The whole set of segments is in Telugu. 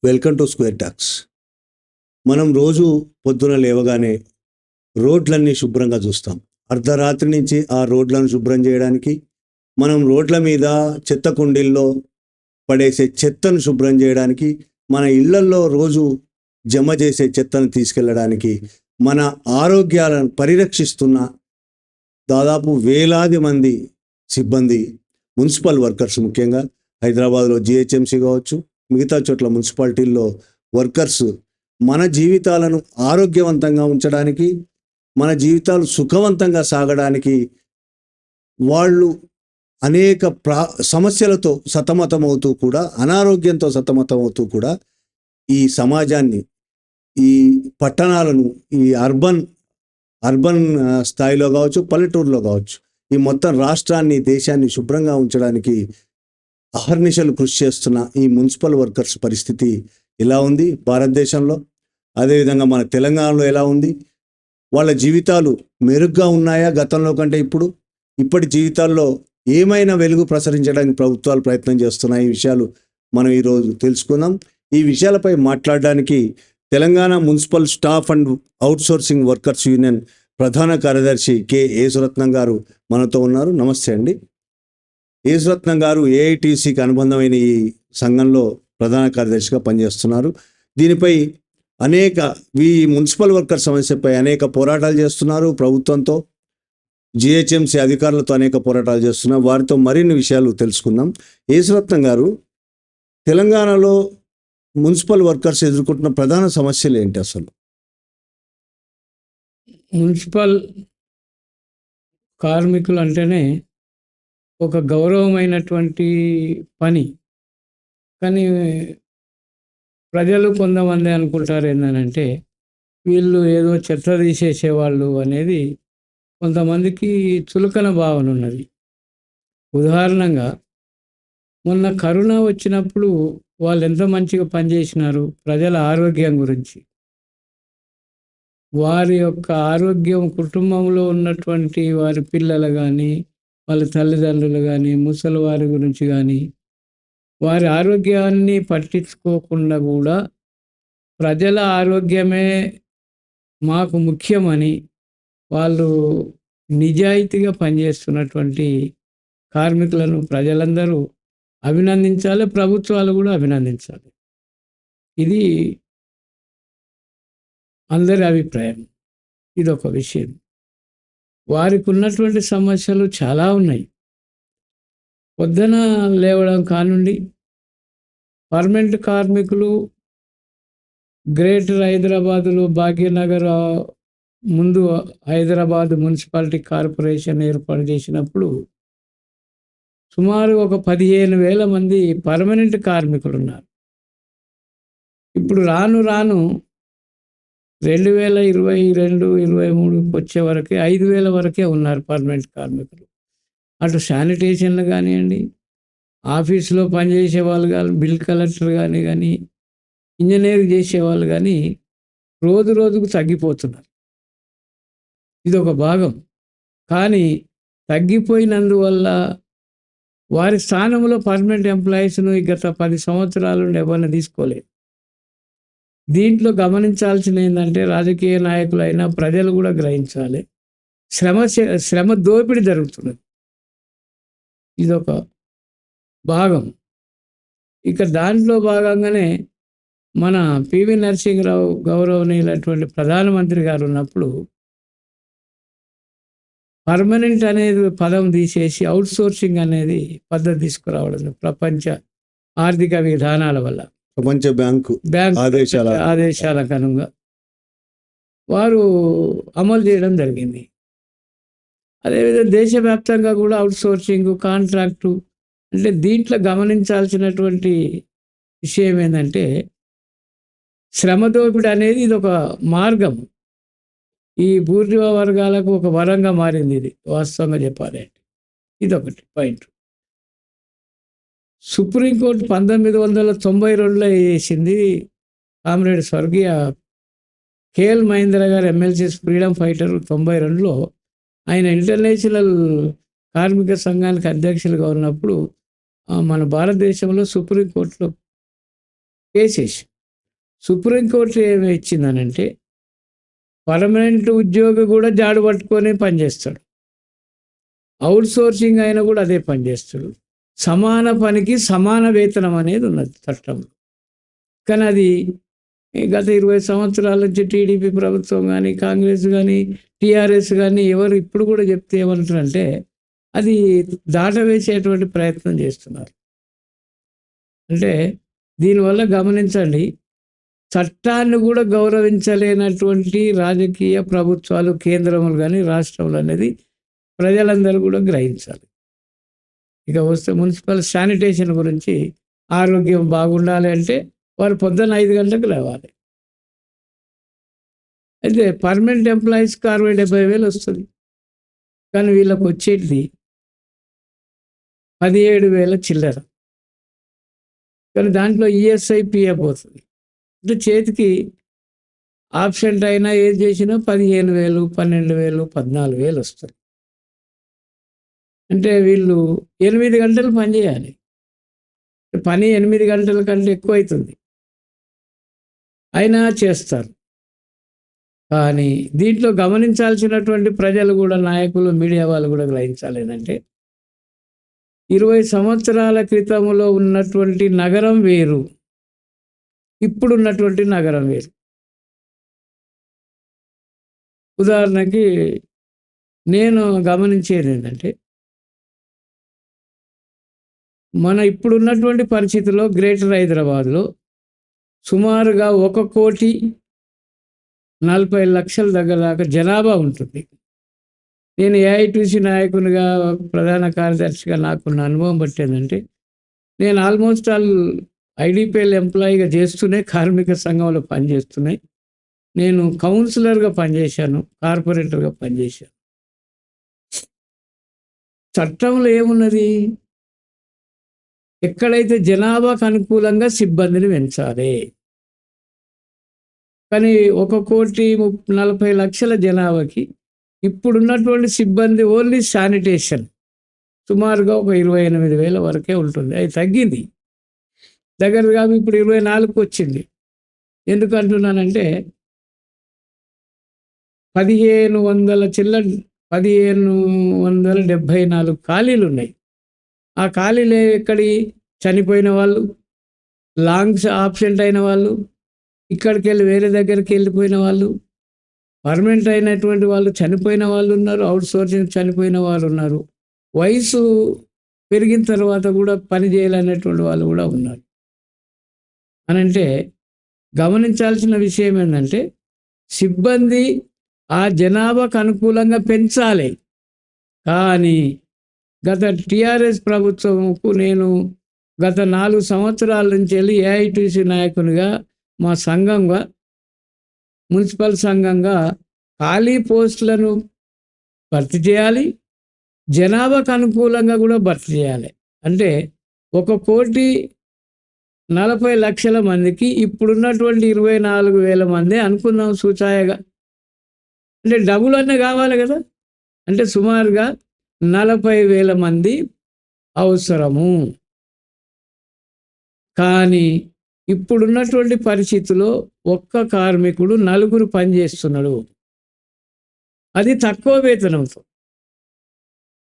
Welcome to square talks. మనం రోజు పొద్దున లేవగానే రోడ్లన్నీ శుభ్రంగా చూస్తాం. అర్ధరాత్రి నుంచి ఆ రోడ్లను శుభ్రం చేయడానికి, మనం రోడ్ల మీద చెత్త కుండీల్లో పడేసే చెత్తను శుభ్రం చేయడానికి, మన ఇళ్లల్లో రోజు జమ చేసే చెత్తను తీసుకెళ్ళడానికి, మన ఆరోగ్యాలను పరిరక్షిస్తున్న దాదాపు వేలాది మంది సిబ్బంది, మున్సిపల్ వర్కర్స్, ముఖ్యంగా హైదరాబాద్లో జిహెచ్ఎంసీ కావచ్చు, మిగతా చోట్ల మున్సిపాలిటీల్లో వర్కర్స్ మన జీవితాలను ఆరోగ్యవంతంగా ఉంచడానికి, మన జీవితాలు సుఖవంతంగా సాగడానికి వాళ్ళు అనేక సమస్యలతో సతమతమవుతూ కూడా, అనారోగ్యంతో సతమతమవుతూ కూడా ఈ సమాజాన్ని, ఈ పట్టణాలను, ఈ అర్బన్ స్థాయిలో కావచ్చు, పల్లెటూరులో కావచ్చు, ఈ మొత్తం రాష్ట్రాన్ని, దేశాన్ని శుభ్రంగా ఉంచడానికి అహర్నిశలు కృషి చేస్తున్న ఈ మున్సిపల్ వర్కర్స్ పరిస్థితి ఎలా ఉంది భారతదేశంలో, అదేవిధంగా మన తెలంగాణలో ఎలా ఉంది, వాళ్ళ జీవితాలు మెరుగ్గా ఉన్నాయా గతంలో కంటే? ఇప్పటి జీవితాల్లో ఏమైనా వెలుగు ప్రసరించడానికి ప్రభుత్వాలు ప్రయత్నం చేస్తున్నాయి? ఈ విషయాలు మనం ఈరోజు తెలుసుకుందాం. ఈ విషయాలపై మాట్లాడడానికి Telangana municipal staff and outsourcing workers union ప్రధాన కార్యదర్శి కె యేసురత్నం గారు మనతో ఉన్నారు. నమస్తే అండి. యేసురత్నం గారు ఏఐటీసీకి అనుబంధమైన ఈ సంఘంలో ప్రధాన కార్యదర్శిగా పనిచేస్తున్నారు. దీనిపై ఈ మున్సిపల్ వర్కర్ సమస్యపై అనేక పోరాటాలు చేస్తున్నారు. ప్రభుత్వంతో, జిహెచ్ఎంసీ అధికారులతో అనేక పోరాటాలు చేస్తున్నారు. వారితో మరిన్ని విషయాలు తెలుసుకుందాం. యేసురత్నం గారు, తెలంగాణలో మున్సిపల్ వర్కర్స్ ఎదుర్కొంటున్న ప్రధాన సమస్యలు ఏంటి అసలు? మున్సిపల్ కార్మికులు అంటేనే ఒక గౌరవమైనటువంటి పని. కానీ ప్రజలు కొంతమంది అనుకుంటారు ఏంటంటే వీళ్ళు ఏదో చెత్త తీసేసేవాళ్ళు అనేది కొంతమందికి చులకన భావన ఉన్నది. ఉదాహరణంగా మొన్న కరోనా వచ్చినప్పుడు వాళ్ళు ఎంత మంచిగా పనిచేసినారు ప్రజల ఆరోగ్యం గురించి. వారి యొక్క ఆరోగ్యం, కుటుంబంలో ఉన్నటువంటి వారి పిల్లలు కానీ, వాళ్ళ తల్లిదండ్రులు కానీ, ముసలి వారి గురించి కానీ, వారి ఆరోగ్యాన్ని పట్టించుకోకుండా కూడా ప్రజల ఆరోగ్యమే మాకు ముఖ్యమని వాళ్ళు నిజాయితీగా పనిచేస్తున్నటువంటి కార్మికులను ప్రజలందరూ అభినందించాలి, ప్రభుత్వాలు కూడా అభినందించాలి. ఇది అందరి అభిప్రాయం. ఇదొక విషయం. వారికి ఉన్నటువంటి సమస్యలు చాలా ఉన్నాయి. పొద్దున లేవడం కానుండి, పర్మనెంట్ కార్మికులు గ్రేటర్ హైదరాబాదులో భాగ్యనగర్ ముందు హైదరాబాద్ మున్సిపాలిటీ కార్పొరేషన్ ఏర్పాటు చేసినప్పుడు సుమారు ఒక 15,000 మంది పర్మనెంట్ కార్మికులు ఉన్నారు. ఇప్పుడు రాను రాను 2022-23 వచ్చే వరకే 5,000 వరకే ఉన్నారు పర్మనెంట్ కార్మికులు. అటు శానిటేషన్లు కానివ్వండి, ఆఫీసులో పనిచేసే వాళ్ళు కానీ, బిల్ కలెక్టర్ కానీ, ఇంజనీరింగ్ చేసేవాళ్ళు కానీ రోజు రోజుకు తగ్గిపోతున్నారు. ఇదొక భాగం. కానీ తగ్గిపోయినందువల్ల వారి స్థానంలో పర్మనెంట్ ఎంప్లాయీస్ను గత 10 సంవత్సరాల నుండి ఎవరిని తీసుకోలేదు. దీంట్లో గమనించాల్సిన ఏంటంటే రాజకీయ నాయకులైనా ప్రజలు కూడా గ్రహించాలి, శ్రమ దోపిడీ జరుగుతున్నది. ఇదొక భాగం. ఇక దాంట్లో భాగంగానే మన పివి నరసింహరావు గౌరవనీయులైనటువంటి ప్రధానమంత్రి గారు ఉన్నప్పుడు పర్మనెంట్ అనేది పదం తీసేసి అవుట్సోర్సింగ్ అనేది పద్ధతి తీసుకురావడం ప్రపంచ ఆర్థిక విధానాల వల్ల, ప్రపంచ బ్యాంకు ఆదేశాలకు అనుగుణంగా వారు అమలు చేయడం జరిగింది. అదేవిధంగా దేశవ్యాప్తంగా కూడా అవుట్సోర్సింగ్, కాంట్రాక్టు అంటే దీంట్లో గమనించాల్సినటువంటి విషయం ఏంటంటే శ్రమ దోపిడీ అనేది ఇది ఒక మార్గం. ఈ బూర్జువా వర్గాలకు ఒక వరంగా మారింది ఇది, వాస్తవంగా చెప్పాలంటే. ఇదొకటి పాయింట్. సుప్రీంకోర్టు 1992లో చేసింది. కామ్రేడ్ స్వర్గీయ కేఎల్ మహేంద్ర గారు ఎమ్మెల్సీ ఫ్రీడమ్ ఫైటర్ 92లో ఆయన ఇంటర్నేషనల్ కార్మిక సంఘానికి అధ్యక్షులుగా ఉన్నప్పుడు మన భారతదేశంలో సుప్రీంకోర్టులో కేసేసి సుప్రీంకోర్టు ఏమి ఇచ్చిందనంటే పర్మనెంట్ ఉద్యోగి కూడా జాడు పట్టుకొని పనిచేస్తాడు, అవుట్ సోర్సింగ్ అయినా కూడా అదే పనిచేస్తాడు. సమాన పనికి సమాన వేతనం అనేది ఉన్నది చట్టంలో. కానీ అది గత 20 సంవత్సరాల నుంచి టీడీపీ ప్రభుత్వం కానీ, కాంగ్రెస్ కానీ, టీఆర్ఎస్ కానీ ఎవరు ఇప్పుడు కూడా చెప్తే ఏమంటారంటే అది దాటవేసేటువంటి ప్రయత్నం చేస్తున్నారు. అంటే దీనివల్ల గమనించండి, చట్టాన్ని కూడా గౌరవించలేనటువంటి రాజకీయ ప్రభుత్వాలు కేంద్రములు కానీ రాష్ట్రములు అనేది ప్రజలందరూ కూడా గ్రహించాలి. ఇక వస్తే మున్సిపల్ శానిటేషన్ గురించి, ఆరోగ్యం బాగుండాలి అంటే వారు పొద్దున్న 5 గంటలకు లేవాలి. అయితే పర్మనెంట్ ఎంప్లాయీస్కి 60,000-70,000 వస్తుంది. కానీ వీళ్ళకి వచ్చేది 17,000 చిల్లర. కానీ దాంట్లో ఈఎస్ఐ పిఎఫ్ పోతుంది. అంటే చేతికి ఆబ్సెంట్ అయినా ఏది చేసినా 15,000, 12,000, 14,000 వస్తుంది. అంటే వీళ్ళు 8 గంటలు పని చేయాలి. పని 8 గంటల కంటే ఎక్కువ అవుతుంది, అయినా చేస్తారు. కానీ దీంట్లో గమనించాల్సినటువంటి ప్రజలు కూడా, నాయకులు, మీడియా వాళ్ళు కూడా గ్రహించాలి ఏంటంటే 20 సంవత్సరాల క్రితంలో ఉన్నటువంటి నగరం వేరు, ఇప్పుడున్నటువంటి నగరం వేరు. ఉదాహరణకి నేను గమనించేది ఏంటంటే మన ఇప్పుడున్నటువంటి పరిస్థితుల్లో గ్రేటర్ హైదరాబాద్లో సుమారుగా 1,40,00,000 దగ్గర దాకా జనాభా ఉంటుంది. నేను ఏఐటీసీ నాయకునిగా, ప్రధాన కార్యదర్శిగా నాకున్న అనుభవం బట్టి ఏంటంటే నేను ఆల్మోస్ట్ ఆల్ ఐడిపిఎల్ ఎంప్లాయీగా చేస్తూనే, కార్మిక సంఘంలో పనిచేస్తున్నాయి. నేను కౌన్సిలర్గా పనిచేశాను, కార్పొరేటర్గా పనిచేశాను. చట్టంలో ఏమున్నది? ఎక్కడైతే జనాభాకు అనుకూలంగా సిబ్బందిని పెంచాలి. కానీ 1,40,00,000 జనాభాకి ఇప్పుడున్నటువంటి సిబ్బంది ఓన్లీ శానిటేషన్ సుమారుగా ఒక 28,000 వరకే ఉంటుంది. అది తగ్గింది దగ్గరగా, ఇప్పుడు 24కు వచ్చింది. ఎందుకు అంటున్నానంటే 1,174 ఖాళీలు ఉన్నాయి. ఆ ఖాళీలు ఎక్కడి? చనిపోయిన వాళ్ళు, లాంగ్స్ ఆబ్సెంట్ అయిన వాళ్ళు, ఇక్కడికి వెళ్ళి వేరే దగ్గరికి వెళ్ళిపోయిన వాళ్ళు, పర్మనెంట్ అయినటువంటి వాళ్ళు చనిపోయిన వాళ్ళు ఉన్నారు, అవుట్ సోర్సింగ్ చనిపోయిన వాళ్ళు ఉన్నారు, వయసు పెరిగిన తర్వాత కూడా పని చేయాలనేటువంటి వాళ్ళు కూడా ఉన్నారు. అనంటే గమనించాల్సిన విషయం ఏంటంటే సిబ్బంది ఆ జనాభాకు అనుకూలంగా పెంచాలి. కానీ గత టీఆర్ఎస్ ప్రభుత్వంకు నేను గత 4 సంవత్సరాల నుంచి వెళ్ళి ఏఐటీసీ నాయకునిగా, మా సంఘంగా, మున్సిపల్ సంఘంగా ఖాళీ పోస్టులను భర్తీ చేయాలి, జనాభాకు అనుకూలంగా కూడా భర్తీ చేయాలి. అంటే 1,40,00,000 మందికి ఇప్పుడున్నటువంటి 24,000 మంది అనుకుందాం సూచాయగా. అంటే డబుల్ అన్నీ కావాలి కదా. అంటే సుమారుగా 40,000 మంది అవసరము. కానీ ఇప్పుడున్నటువంటి పరిస్థితిలో ఒక్క కార్మికుడు 4 పనిచేస్తున్నాడు, అది తక్కువ వేతనంతో.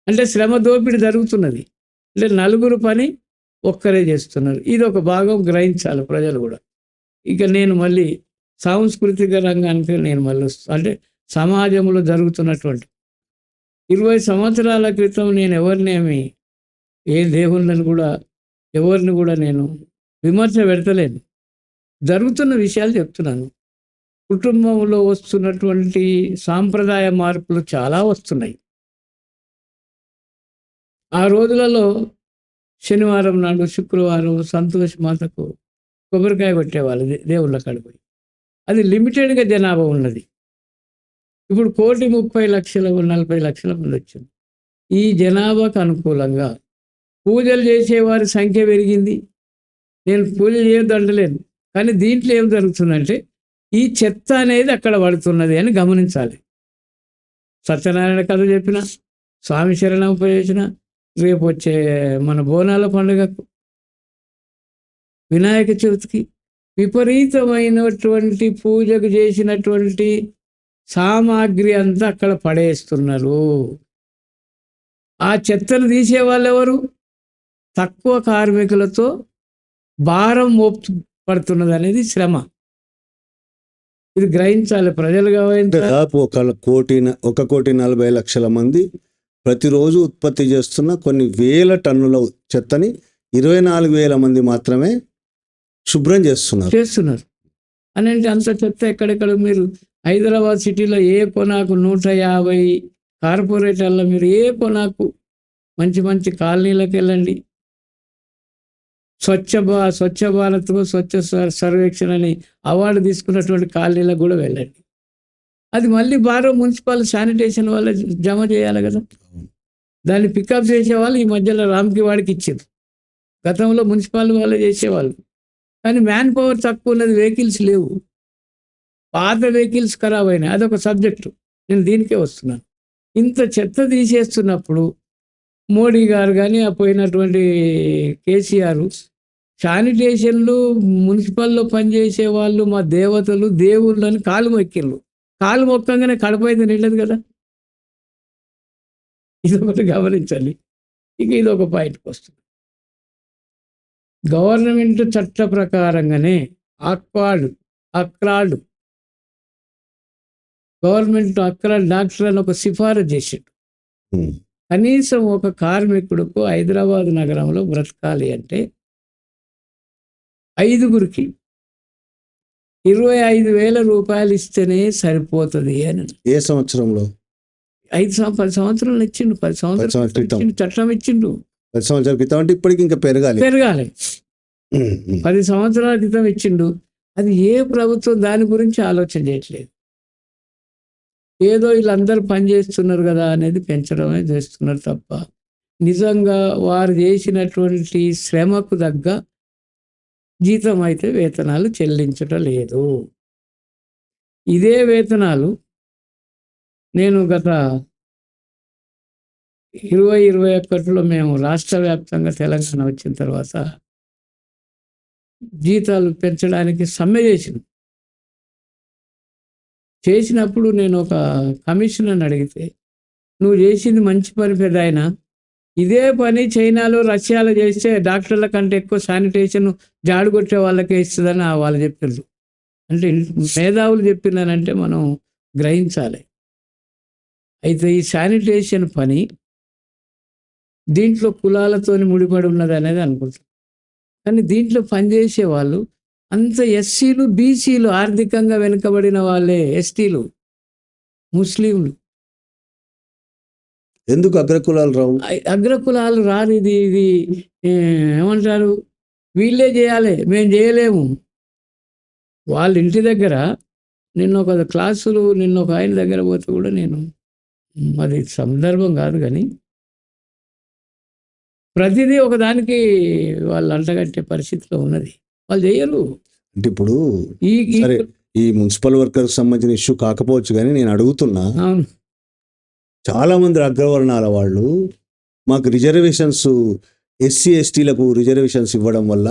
అంటే శ్రమ దోపిడీ జరుగుతున్నది. అంటే 4 పని ఒక్కరే చేస్తున్నారు. ఇది ఒక భాగం గ్రహించాలి ప్రజలు కూడా. ఇక నేను మళ్ళీ సాంస్కృతిక రంగానికి నేను మళ్ళీ అంటే సమాజంలో జరుగుతున్నటువంటి 20 సంవత్సరాల క్రితం నేను ఎవరినేమి, ఏ దేవుళ్ళని కూడా, ఎవరిని కూడా నేను విమర్శ పెడతలేను, జరుగుతున్న విషయాలు చెప్తున్నాను. కుటుంబంలో వస్తున్నటువంటి సాంప్రదాయ మార్పులు చాలా వస్తున్నాయి. ఆ రోజులలో శనివారం నాడు, శుక్రవారం సంతోష్ మాతకు కొబ్బరికాయ కొట్టేవాళ్ళు దేవుళ్ళ కాడిపోయి. అది లిమిటెడ్గా జనాభా ఉన్నది. ఇప్పుడు 1,30,00,000, 40,00,000 మంది వచ్చింది. ఈ జనాభాకు అనుకూలంగా పూజలు చేసేవారి సంఖ్య పెరిగింది. నేను పూజలు చేయొద్దంటలేను, కానీ దీంట్లో ఏం జరుగుతుందంటే ఈ చెత్త అనేది అక్కడ పడుతున్నది అని గమనించాలి. సత్యనారాయణ కథ చెప్పిన, స్వామి శరణం ఉపయోగించిన, రేపు వచ్చే మన బోనాల పండుగకు, వినాయక చవితికి విపరీతమైనటువంటి పూజకు చేసినటువంటి సామాగ్రి అంతా అక్కడ పడేస్తున్నారు. ఆ చెత్తను తీసేవాళ్ళు ఎవరు? తక్కువ కార్మికులతో భారం మోపు పడుతున్నది అనేది శ్రమ. ఇది గ్రహించాలి ప్రజలు కావాలి. దాదాపు 1,40,00,000 మంది ప్రతిరోజు ఉత్పత్తి చేస్తున్న కొన్ని వేల టన్నుల చెత్తని 24,000 మంది మాత్రమే శుభ్రం చేస్తున్నారు. అని అంటే అంత చెత్త ఎక్కడెక్కడ మీరు హైదరాబాద్ సిటీలో ఏ కొనాకు 150 కార్పొరేటర్లో మీరు ఏ కొనాకు మంచి మంచి కాలనీలకు వెళ్ళండి. స్వచ్ఛ భారత్ స్వచ్ఛ సర్వేక్షణ అని అవార్డు తీసుకున్నటువంటి కాలనీలకు కూడా వెళ్ళండి. అది మళ్ళీ మున్సిపల్ శానిటేషన్ వల్ల జమ చేయాలి కదా. దాన్ని పికప్ చేసే వాళ్ళు ఈ మధ్యలో రామ్కి వాడికి ఇచ్చారు. గతంలో మున్సిపల్ వాళ్ళే చేసేవాళ్ళు. కానీ మ్యాన్ పవర్ తక్కువ ఉన్నది, వెహికల్స్ లేవు, పాత వెహికల్స్ ఖరాబ్ అయినాయి. అదొక సబ్జెక్టు, నేను దీనికే వస్తున్నాను. ఇంత చెత్త తీసేస్తున్నప్పుడు మోడీ గారు కానీ పోయినటువంటి కేసీఆర్ శానిటేషన్లు మున్సిపల్లో పనిచేసే వాళ్ళు మా దేవతలు దేవుళ్ళు అని కాలు మొక్కిళ్ళు. కాలు మొక్కంగానే కడపైతే నిండదు కదా. ఇదొకటి గమనించాలి. ఇక ఇదొక పాయింట్కి వస్తుంది. గవర్నమెంట్ చట్ట ప్రకారంగానే అక్రాడ్ గవర్నమెంట్ అక్రాడ్ డాక్టర్ అని ఒక సిఫారసు చేసాడు. కనీసం ఒక కార్మికుడుకు హైదరాబాద్ నగరంలో బ్రతకాలి అంటే 5గురికి 25,000 రూపాయలు ఇస్తేనే సరిపోతుంది అని. ఏ సంవత్సరంలో? 10 సంవత్సరాలు ఇచ్చిండు. 10 సంవత్సరాలు చట్టం ఇచ్చిండు. 10 సంవత్సరాల క్రితం అంటే ఇప్పటికి ఇంకా పెరగాలి. 10 సంవత్సరాల క్రితం ఇచ్చిండు. అది ఏ ప్రభుత్వం దాని గురించి ఆలోచన చేయట్లేదు. ఏదో వీళ్ళందరూ పనిచేస్తున్నారు కదా అనేది పెంచడమే చేస్తున్నారు తప్ప నిజంగా వారు చేసినటువంటి శ్రమకు తగ్గ జీతం అయితే వేతనాలు చెల్లించటం లేదు. ఇదే వేతనాలు నేను గత 2021లో మేము రాష్ట్ర వ్యాప్తంగా తెలంగాణ వచ్చిన తర్వాత జీతాలు పెంచడానికి సమ్మె చేసినప్పుడు నేను ఒక కమిషనర్ని అడిగితే, నువ్వు చేసింది మంచి పని పెద్ద ఆయన, ఇదే పని చైనాలో రష్యాలో చేస్తే డాక్టర్ల కంటే ఎక్కువ శానిటేషన్ జాడుగొట్టే వాళ్ళకే ఇస్తుందని వాళ్ళు చెప్పారు. అంటే మేధావులు చెప్పినానంటే మనం గ్రహించాలి. అయితే ఈ శానిటేషన్ పని దీంట్లో కులాలతోని ముడిపడి ఉన్నది అనేది అనుకుంటారు. కానీ దీంట్లో పనిచేసే వాళ్ళు అంత ఎస్సీలు, బీసీలు, ఆర్థికంగా వెనుకబడిన వాళ్ళే, ఎస్టీలు, ముస్లింలు. ఎందుకు అగ్రకులాలు రావు? అగ్రకులాలు రారు. ఇది ఏమంటారు, వీళ్ళే చేయాలి, మేము చేయలేము. వాళ్ళ ఇంటి దగ్గర నిన్న ఒక ఆయన దగ్గర పోతే కూడా నేను, అది సందర్భం కాదు కానీ ప్రతిదీ ఒకదానికి వాళ్ళు అంటగట్టే పరిస్థితిలో ఉన్నది. వాళ్ళు చేయరు. అంటే ఇప్పుడు ఈ మున్సిపల్ వర్కర్ సంబంధించిన ఇష్యూ కాకపోవచ్చు కానీ నేను అడుగుతున్నా, చాలా మంది అగ్రవర్ణాల వాళ్ళు మాకు రిజర్వేషన్స్, ఎస్సీ ఎస్టీలకు రిజర్వేషన్స్ ఇవ్వడం వల్ల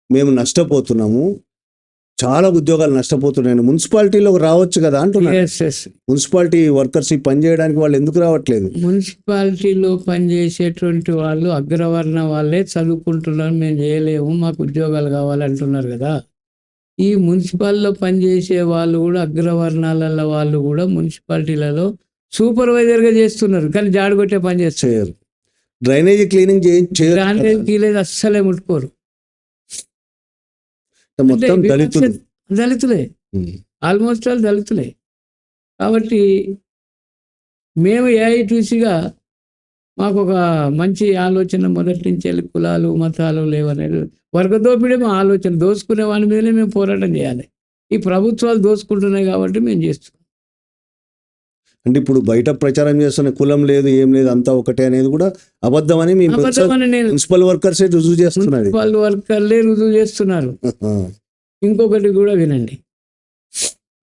మేము నష్టపోతున్నాము, చాలా ఉద్యోగాలు నష్టపోతున్నాయి, మున్సిపాలిటీలో రావచ్చు కదా అంటున్నారు. మున్సిపాలిటీ వర్కర్స్ ఈ పని చేయడానికి వాళ్ళు ఎందుకు రావట్లేదు? మున్సిపాలిటీలో పనిచేసేటువంటి వాళ్ళు అగ్రవర్ణ వాళ్ళే చదువుకుంటున్నారు, మేము చేయలేము, మాకు ఉద్యోగాలు కావాలంటున్నారు కదా. ఈ మున్సిపాల్లో పనిచేసే వాళ్ళు కూడా అగ్రవర్ణాల వాళ్ళు కూడా మున్సిపాలిటీలలో సూపర్వైజర్గా చేస్తున్నారు, కానీ జాడుగొట్టే పని చేస్తారు. డ్రైనేజీ క్లీనింగ్ అస్సలే ముట్టుకోరు. మొత్తం దళితులే, ఆల్మోస్ట్ ఆల్ దళితులే. కాబట్టి మేము ఏఐటీసీగా మాకు ఒక మంచి ఆలోచన మొదటి నుంచి వెళ్ళి కులాలు మతాలు లేవనేది వర్గదోపిడే మా ఆలోచన. దోసుకునే వాడి మీదనే మేము పోరాటం చేయాలి. ఈ ప్రభుత్వాలు దోసుకుంటున్నాయి కాబట్టి మేము చేస్తున్నాం. అంటే ఇప్పుడు బయట ప్రచారం చేస్తున్న కులం లేదు, ఏం లేదు, అంతా ఒకటే అనేది కూడా అబద్ధమని మున్సిపల్ వర్కర్సే రుజువు చేస్తున్నారు. మున్సిపల్ వర్కర్లే రుజువు చేస్తున్నారు. ఇంకొకటి కూడా వినండి,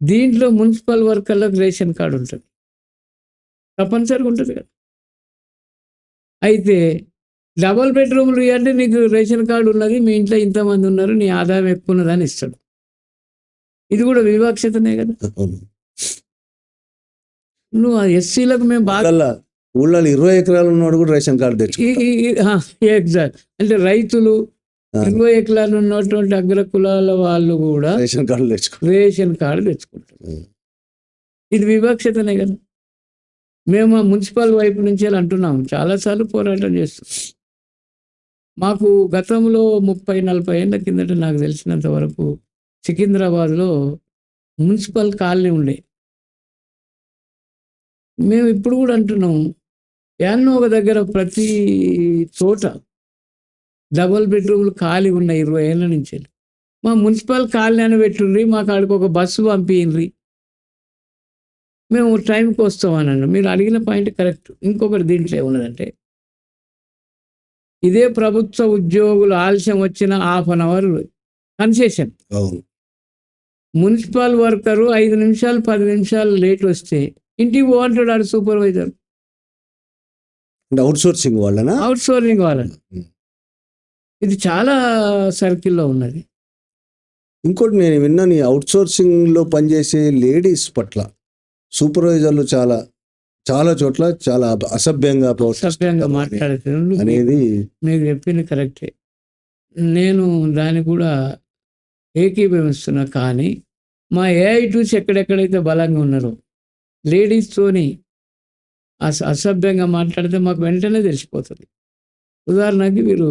దీంట్లో మున్సిపల్ వర్కర్లకు రేషన్ కార్డు ఉంటుంది, తప్పనిసరిగా ఉంటుంది కదా. అయితే డబల్ బెడ్రూమ్లు అంటే నీకు రేషన్ కార్డు ఉన్నది, మీ ఇంట్లో ఇంతమంది ఉన్నారు, నీ ఆదాయం ఎక్కువ ఉన్నదని ఇస్తాడు. ఇది కూడా వివక్షతనే కదా. అవును. నువ్వు ఎస్సీలకు మేము బాగా ఊళ్ళో 20 ఎకరాలు ఉన్నవాడు కూడా రేషన్ కార్డు తెచ్చుకుంటాడు. ఎగ్జాక్ట్. అంటే రైతులు 20 ఎకరాలు ఉన్నటువంటి అగ్ర కులాల వాళ్ళు కూడా రేషన్ కార్డు తెచ్చుకుంటారు. రేషన్ కార్డు తెచ్చుకుంటారు. ఇది వివక్షతనే కదా. మేము ఆ మున్సిపల్ వైపు నుంచి అంటున్నాం, చాలాసార్లు పోరాటం చేస్తాం. మాకు గతంలో 30-40 ఏళ్ళ కిందట నాకు తెలిసినంత వరకు సికింద్రాబాద్లో మున్సిపల్ కాలనీ ఉండే. మేము ఇప్పుడు కూడా అంటున్నాం, యాన్నో ఒక దగ్గర ప్రతి చోట డబుల్ బెడ్రూమ్లు ఖాళీ ఉన్నాయి 20 ఏళ్ళ నుంచి. మా మున్సిపల్ కాలనీ అని పెట్టుండ్రి, మా కాడికి ఒక బస్సు పంపిండ్రి, మేము టైంకి వస్తామనండి. మీరు అడిగిన పాయింట్ కరెక్ట్. ఇంకొకటి దీంట్లో ఏమున్నదంటే, ఇదే ప్రభుత్వ ఉద్యోగులు ఆలస్యం వచ్చిన 1/2 అవర్ కన్సెషన్. అవును. మున్సిపల్ వర్కరు 5 నిమిషాలు 10 నిమిషాలు లేట్ వస్తే ఇంటికి పోంటాడు ఆడు సూపర్వైజర్. అంటే అవుట్ సోర్సింగ్ వాళ్ళనా? అవుట్ సోర్సింగ్ వాళ్ళని. ఇది చాలా సర్కిల్లో ఉన్నది. ఇంకోటి నేను విన్నాను, ఈ అవుట్ సోర్సింగ్లో పనిచేసే లేడీస్ పట్ల సూపర్వైజర్లు చాలా చాలా చోట్ల చాలా అసభ్యంగా మాట్లాడుతున్నారు అనేది మీరు చెప్పింది కరెక్టే. నేను దాన్ని కూడా ఏకీభవిస్తున్నా. కానీ మా ఏఐ2స్ ఎక్కడెక్కడైతే బలంగా ఉన్నారో లేడీస్తోని అసభ్యంగా మాట్లాడితే మాకు వెంటనే తెలిసిపోతుంది. ఉదాహరణకి వీరు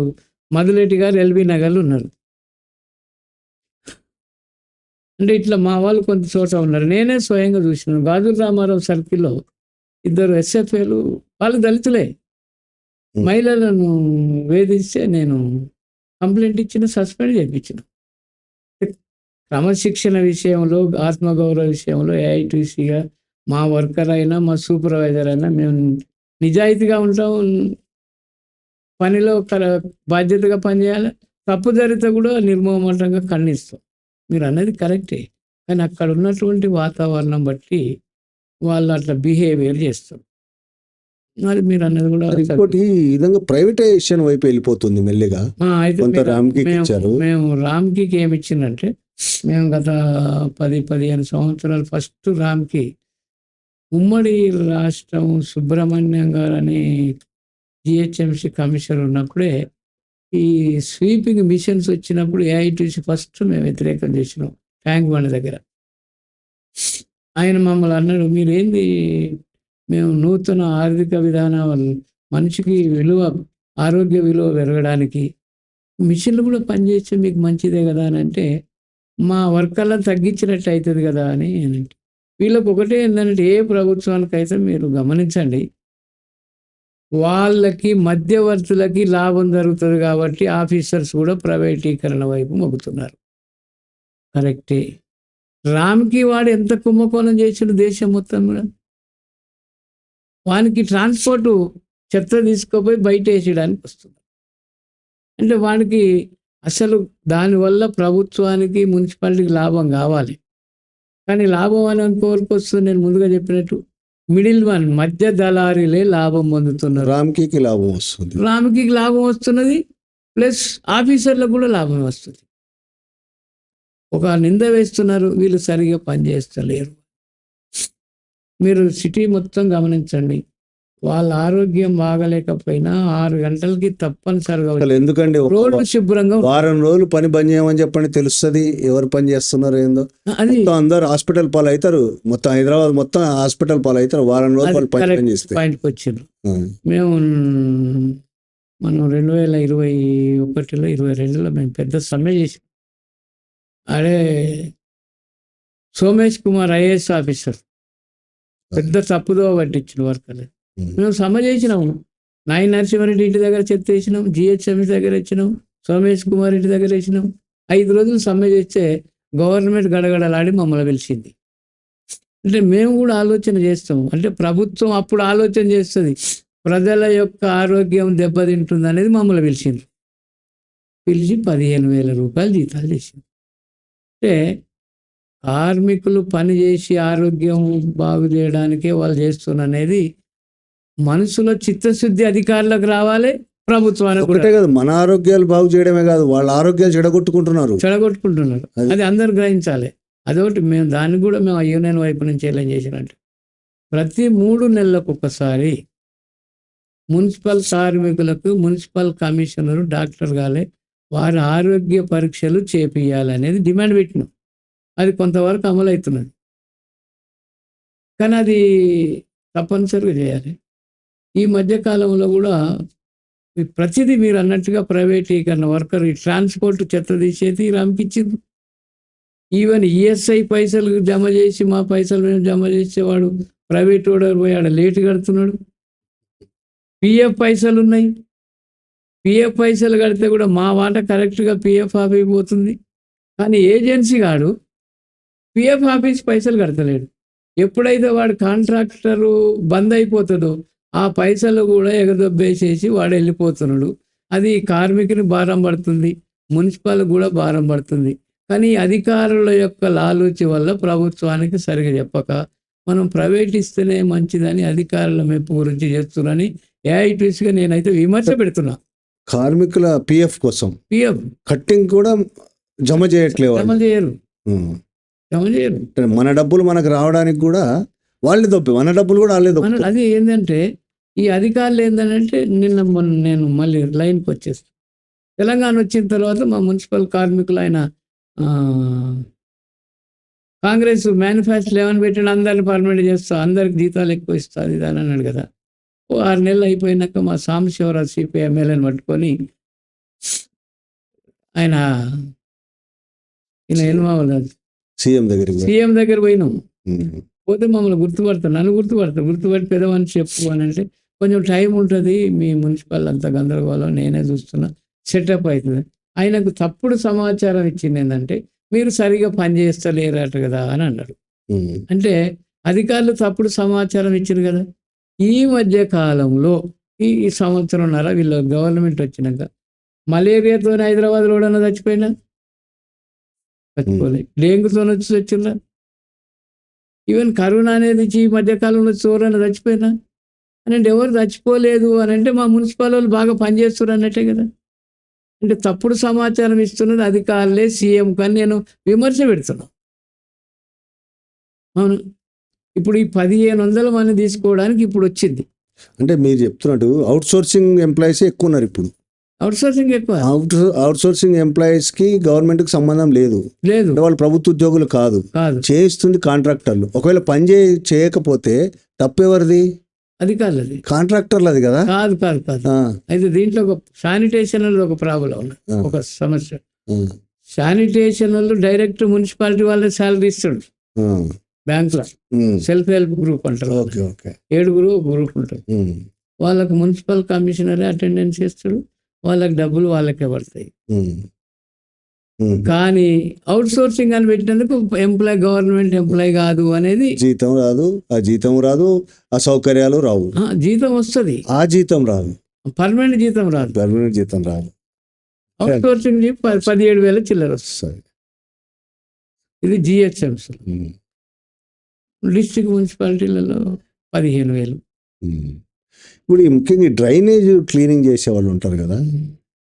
మధులెట్టి గారు ఎల్బీ నగర్లో ఉన్నారు. అంటే ఇట్లా మా వాళ్ళు కొంత చోట ఉన్నారు. నేనే స్వయంగా చూసినాను. గాజుల రామారావు సర్కిల్లో 2 ఎస్ఎఫ్ఏలు, వాళ్ళు దళితులే, మహిళలను వేధిస్తే నేను కంప్లైంట్ ఇచ్చిన, సస్పెండ్ చేయించిన. క్రమశిక్షణ విషయంలో, ఆత్మగౌరవ విషయంలో ఏఐటీసీగా మా వర్కర్ అయినా మా సూపర్వైజర్ అయినా మేము నిజాయితీగా ఉంటాం. పనిలో బాధ్యతగా పనిచేయాలి. తప్పు జరిగితే కూడా నిర్మోహమాటంగా ఖండిస్తాం. మీరు అన్నది కరెక్టే. కానీ అక్కడ ఉన్నటువంటి వాతావరణం బట్టి వాళ్ళు అట్లా బిహేవియర్ చేస్తారు. అది మీరు అన్నది కూడా. ఇంకోటి ఈ విధంగా ప్రైవేటైజేషన్ వైపు వెళ్ళిపోతుంది మెల్లిగా. అయితే మేము రామ్కి ఏమి ఇచ్చిందంటే, మేము గత 10-15 సంవత్సరాలు ఫస్ట్ రామ్కి ఉమ్మడి రాష్ట్రం సుబ్రహ్మణ్యం గారు అని జిహెచ్ఎంసీ కమిషనర్ ఉన్నప్పుడే ఈ స్వీపింగ్ మిషన్స్ వచ్చినప్పుడు ఏఐటీసీ ఫస్ట్ మేము వ్యతిరేకం చేసినాం ట్యాంక్ బండ్ దగ్గర. ఆయన మమ్మల్ని అన్నాడు, మీరేంది, మేము నూతన ఆర్థిక విధానాలు మనిషికి విలువ, ఆరోగ్య విలువ పెరగడానికి మిషన్లు కూడా పనిచేస్తే మీకు మంచిదే కదా అని అంటే, మా వర్కర్లను తగ్గించినట్టు అవుతుంది కదా అని అంటే. వీళ్ళకి ఒకటే ఏంటంటే, ఏ ప్రభుత్వానికైతే మీరు గమనించండి, వాళ్ళకి మధ్యవర్తులకి లాభం జరుగుతుంది కాబట్టి ఆఫీసర్స్ కూడా ప్రైవేటీకరణ వైపు మొగ్గుతున్నారు. కరెక్టే. రామ్కి వాడు ఎంత కుంభకోణం చేసాడు దేశం మొత్తం కూడా. వానికి ట్రాన్స్పోర్టు చెత్త తీసుకుపోయి బయట వేసేయడానికి వస్తుంది. అంటే వానికి అసలు దానివల్ల ప్రభుత్వానికి, మున్సిపాలిటీకి లాభం కావాలి. కానీ లాభం అని అనుకోవరకు వస్తుంది. నేను ముందుగా చెప్పినట్టు మిడిల్ వన్, మధ్య దళారీలే లాభం పొందుతున్నారు. రామ్కి లాభం వస్తుంది, రామ్కి లాభం వస్తున్నది, ప్లస్ ఆఫీసర్లకు కూడా లాభం వస్తుంది. ఒక నింద వేస్తున్నారు, వీళ్ళు సరిగా పనిచేస్తలేరు. మీరు సిటీ మొత్తం గమనించండి, వాళ్ళ ఆరోగ్యం బాగలేకపోయినా 6 గంటలకి తప్పనిసరిగా ఎందుకండి రోడ్డు శుభ్రంగా, వారం రోజులు పని బంద్ చేయమని చెప్పండి, తెలుస్తుంది ఎవరు పని చేస్తున్నారు ఏందో. అది అందరు హాస్పిటల్ పాలు అవుతారు, మొత్తం హైదరాబాద్ మొత్తం హాస్పిటల్ పాలు అవుతారు. వారం రోజులు పని చేస్తే పాయింట్కి వచ్చారు. మేము మనం 2021లో 22లో మేము పెద్ద సమ్మె చేసాం. అదే సోమేష్ కుమార్ ఐఏఎస్ ఆఫీసర్ పెద్ద తప్పుదో పట్టించిన వర్కర్లు. మేము సమ్మె చేసినాము. నాయి నరసింహారెడ్డి ఇంటి దగ్గర చెత్త వేసినాం, జిహెచ్ఎంసీ దగ్గర ఇచ్చినాం, సోమేష్ కుమార్ ఇంటి దగ్గర వేసినాం. 5 రోజులు సమ్మె చేస్తే గవర్నమెంట్ గడగడలాడి మమ్మల్ని పిలిచింది. అంటే మేము కూడా ఆలోచన చేస్తాము. అంటే ప్రభుత్వం అప్పుడు ఆలోచన చేస్తుంది, ప్రజల యొక్క ఆరోగ్యం దెబ్బతింటుంది అనేది మమ్మల్ని పిలిచింది. పిలిచి 15,000 రూపాయలు జీతాలు చేసింది. అంటే కార్మికులు పనిచేసి ఆరోగ్యం బాగు చేయడానికే వాళ్ళు చేస్తున్న అనేది మనసులో చిత్తశుద్ధి అధికారులకు రావాలి, ప్రభుత్వానికి ఒకటే కాదు. మన ఆరోగ్యాలు బాగు చేయడమే కాదు, వాళ్ళ ఆరోగ్యాలు చెడగొట్టుకుంటున్నారు. అది అందరు గ్రహించాలి. అదొకటి మేము దాన్ని కూడా మేము ఆ యూనియన్ వైపు నుంచి ఛాలెంజ్ చేసినట్టు ప్రతి 3 నెలలకు ఒకసారి మున్సిపల్ కార్మికులకు మున్సిపల్ కమిషనరు డాక్టర్ గాలే వారి ఆరోగ్య పరీక్షలు చేపియాలనేది డిమాండ్ పెట్టినాం. అది కొంతవరకు అమలవుతున్నది. కానీ అది తప్పనిసరిగా చేయాలి. ఈ మధ్యకాలంలో కూడా ప్రతిదీ మీరు అన్నట్టుగా ప్రైవేటీకరణ వర్కర్ ఈ ట్రాన్స్పోర్ట్ చెత్త తీసేది రామ్కిచ్చింది. ఈవెన్ ఈఎస్ఐ పైసలు జమ చేసి మా పైసలు మేము జమ చేసేవాడు ప్రైవేట్ వాడు పోయి ఆడ లేటు కడుతున్నాడు. పిఎఫ్ పైసలు ఉన్నాయి. పిఎఫ్ పైసలు కడితే కూడా మా వాట కరెక్ట్గా పిఎఫ్ ఆఫీస్ పోతుంది. కానీ ఏజెన్సీ గాడు పిఎఫ్ ఆఫీస్ పైసలు కడతలేడు. ఎప్పుడైతే వాడు కాంట్రాక్టరు బంద్ అయిపోతుందో ఆ పైసలు కూడా ఎగదొబ్బేసేసి వాడు వెళ్ళిపోతున్నాడు. అది కార్మికుని భారం పడుతుంది, మున్సిపల్ కూడా భారం పడుతుంది. కానీ అధికారుల యొక్క లాలూచి వల్ల ప్రభుత్వానికి సరిగా చెప్పక మనం ప్రైవేట్ ఇస్తేనే మంచిదని అధికారుల మెప్పు గురించి చేస్తున్నారని ఏఐటీసీగా నేనైతే విమర్శ పెడుతున్నా. కార్మికుల పిఎఫ్ కోసం పిఎఫ్ కట్టింగ్ కూడా జమ చేయట్లేదు. జమ చేయరు. మన డబ్బులు మనకు రావడానికి కూడా వాళ్ళే తప్పి మన డబ్బులు కూడా వాళ్ళే తప్పి. అది ఏంటంటే ఈ అధికారులు ఏంటంటే నేను మళ్ళీ లైన్కి వచ్చేస్తాను. తెలంగాణ వచ్చిన తర్వాత మా మున్సిపల్ కార్మికులు ఆయన కాంగ్రెస్ మేనిఫెస్టోలో ఏమని పెట్టిన అందరిని పర్మనెంట్ చేస్తా, అందరికి జీతాలు ఎక్కువ ఇస్తా అది అని అన్నాడు కదా. 6 నెలలు అయిపోయినాక మా సాంబశివరావు సిపి ఎమ్మెల్యేని పట్టుకొని ఆయన సీఎం దగ్గర పోయినాం. పోతే మమ్మల్ని గుర్తుపడతాను, నన్ను గుర్తుపట్టి పెదవని చెప్పు అని అంటే కొంచెం టైం ఉంటుంది, మీ మున్సిపల్ అంత గందరగోళం నేనే చూస్తున్నా, సెటప్ అవుతుంది. ఆయనకు తప్పుడు సమాచారం ఇచ్చింది ఏంటంటే మీరు సరిగా పనిచేస్తలేరట కదా అని అన్నాడు. అంటే అధికారులు తప్పుడు సమాచారం ఇచ్చారు కదా. ఈ మధ్య కాలంలో ఈ సంవత్సరంన్నర వీళ్ళ గవర్నమెంట్ వచ్చినాక మలేరియాతో హైదరాబాద్లో కూడా చచ్చిపోయినా చచ్చిపోలే, డెంగ్యూతో వచ్చి వచ్చిందా, ఈవెన్ కరోనా అనేది ఈ మధ్యకాలంలో ఎవరైనా చచ్చిపోయినా అని అంటే ఎవరు చచ్చిపోలేదు అని అంటే మా మున్సిపల్ వాళ్ళు బాగా పనిచేస్తారు అన్నట్టే కదా. అంటే తప్పుడు సమాచారం ఇస్తున్నది అధికారులే, సీఎం కానీ నేను విమర్శ పెడుతున్నా. అవును, ఇప్పుడు ఈ 1500 మంది తీసుకోవడానికి ఇప్పుడు వచ్చింది. అంటే మీరు చెప్తున్నట్టు అవుట్ సోర్సింగ్ ఎంప్లాయీస్ ఎక్కువ ఉన్నారు ఇప్పుడు. అవుట్ సోర్సింగ్ ఎక్కువ. అవుట్ సోర్సింగ్ ఎంప్లాయీస్ కి గవర్నమెంట్ కి సంబంధం లేదు. వాళ్ళు ప్రభుత్వ ఉద్యోగులు కాదు, చేయిస్తుంది కాంట్రాక్టర్లు. ఒకవేళ పని చేయకపోతే తప్పెవరిది? అధికారులది, కాంట్రాక్టర్లది కదా. కాదు. అయితే దీంట్లో ఒక శానిటేషన్ ఒక ప్రాబ్లం ఉంది, ఒక సమస్య. శానిటేషన్ వాళ్ళు డైరెక్ట్ మున్సిపాలిటీ వాళ్ళ శాలరీ ఇస్తాడు బ్యాంకులో. సెల్ఫ్ హెల్ప్ గ్రూప్ అంటారు, 7 గ్రూప్ ఉంటారు. వాళ్ళకు మున్సిపల్ కమిషనరే అటెండెన్స్ ఇస్తాడు, వాళ్ళకి డబ్బులు వాళ్ళకే పడతాయి. కానీ అవుట్ సోర్సింగ్ అని పెట్టినందుకు ఎంప్లాయ్ గవర్నమెంట్ ఎంప్లాయ్ కాదు అనేది జీతం రాదు, ఆ జీతం రాదు, ఆ సౌకర్యాలు రావు. జీతం వస్తుంది, ఆ జీతం రాదు, పర్మనెంట్ జీతం రాదు. అవుట్ సోర్సింగ్ 17,000 చిల్లర వస్తుంది. ఇది జిహెచ్ఎంసీ. డిస్ట్రిక్ట్ మున్సిపాలిటీలలో 15,000. ఇప్పుడు ముఖ్యంగా డ్రైనేజ్ క్లీనింగ్ చేసే వాళ్ళు ఉంటారు కదా,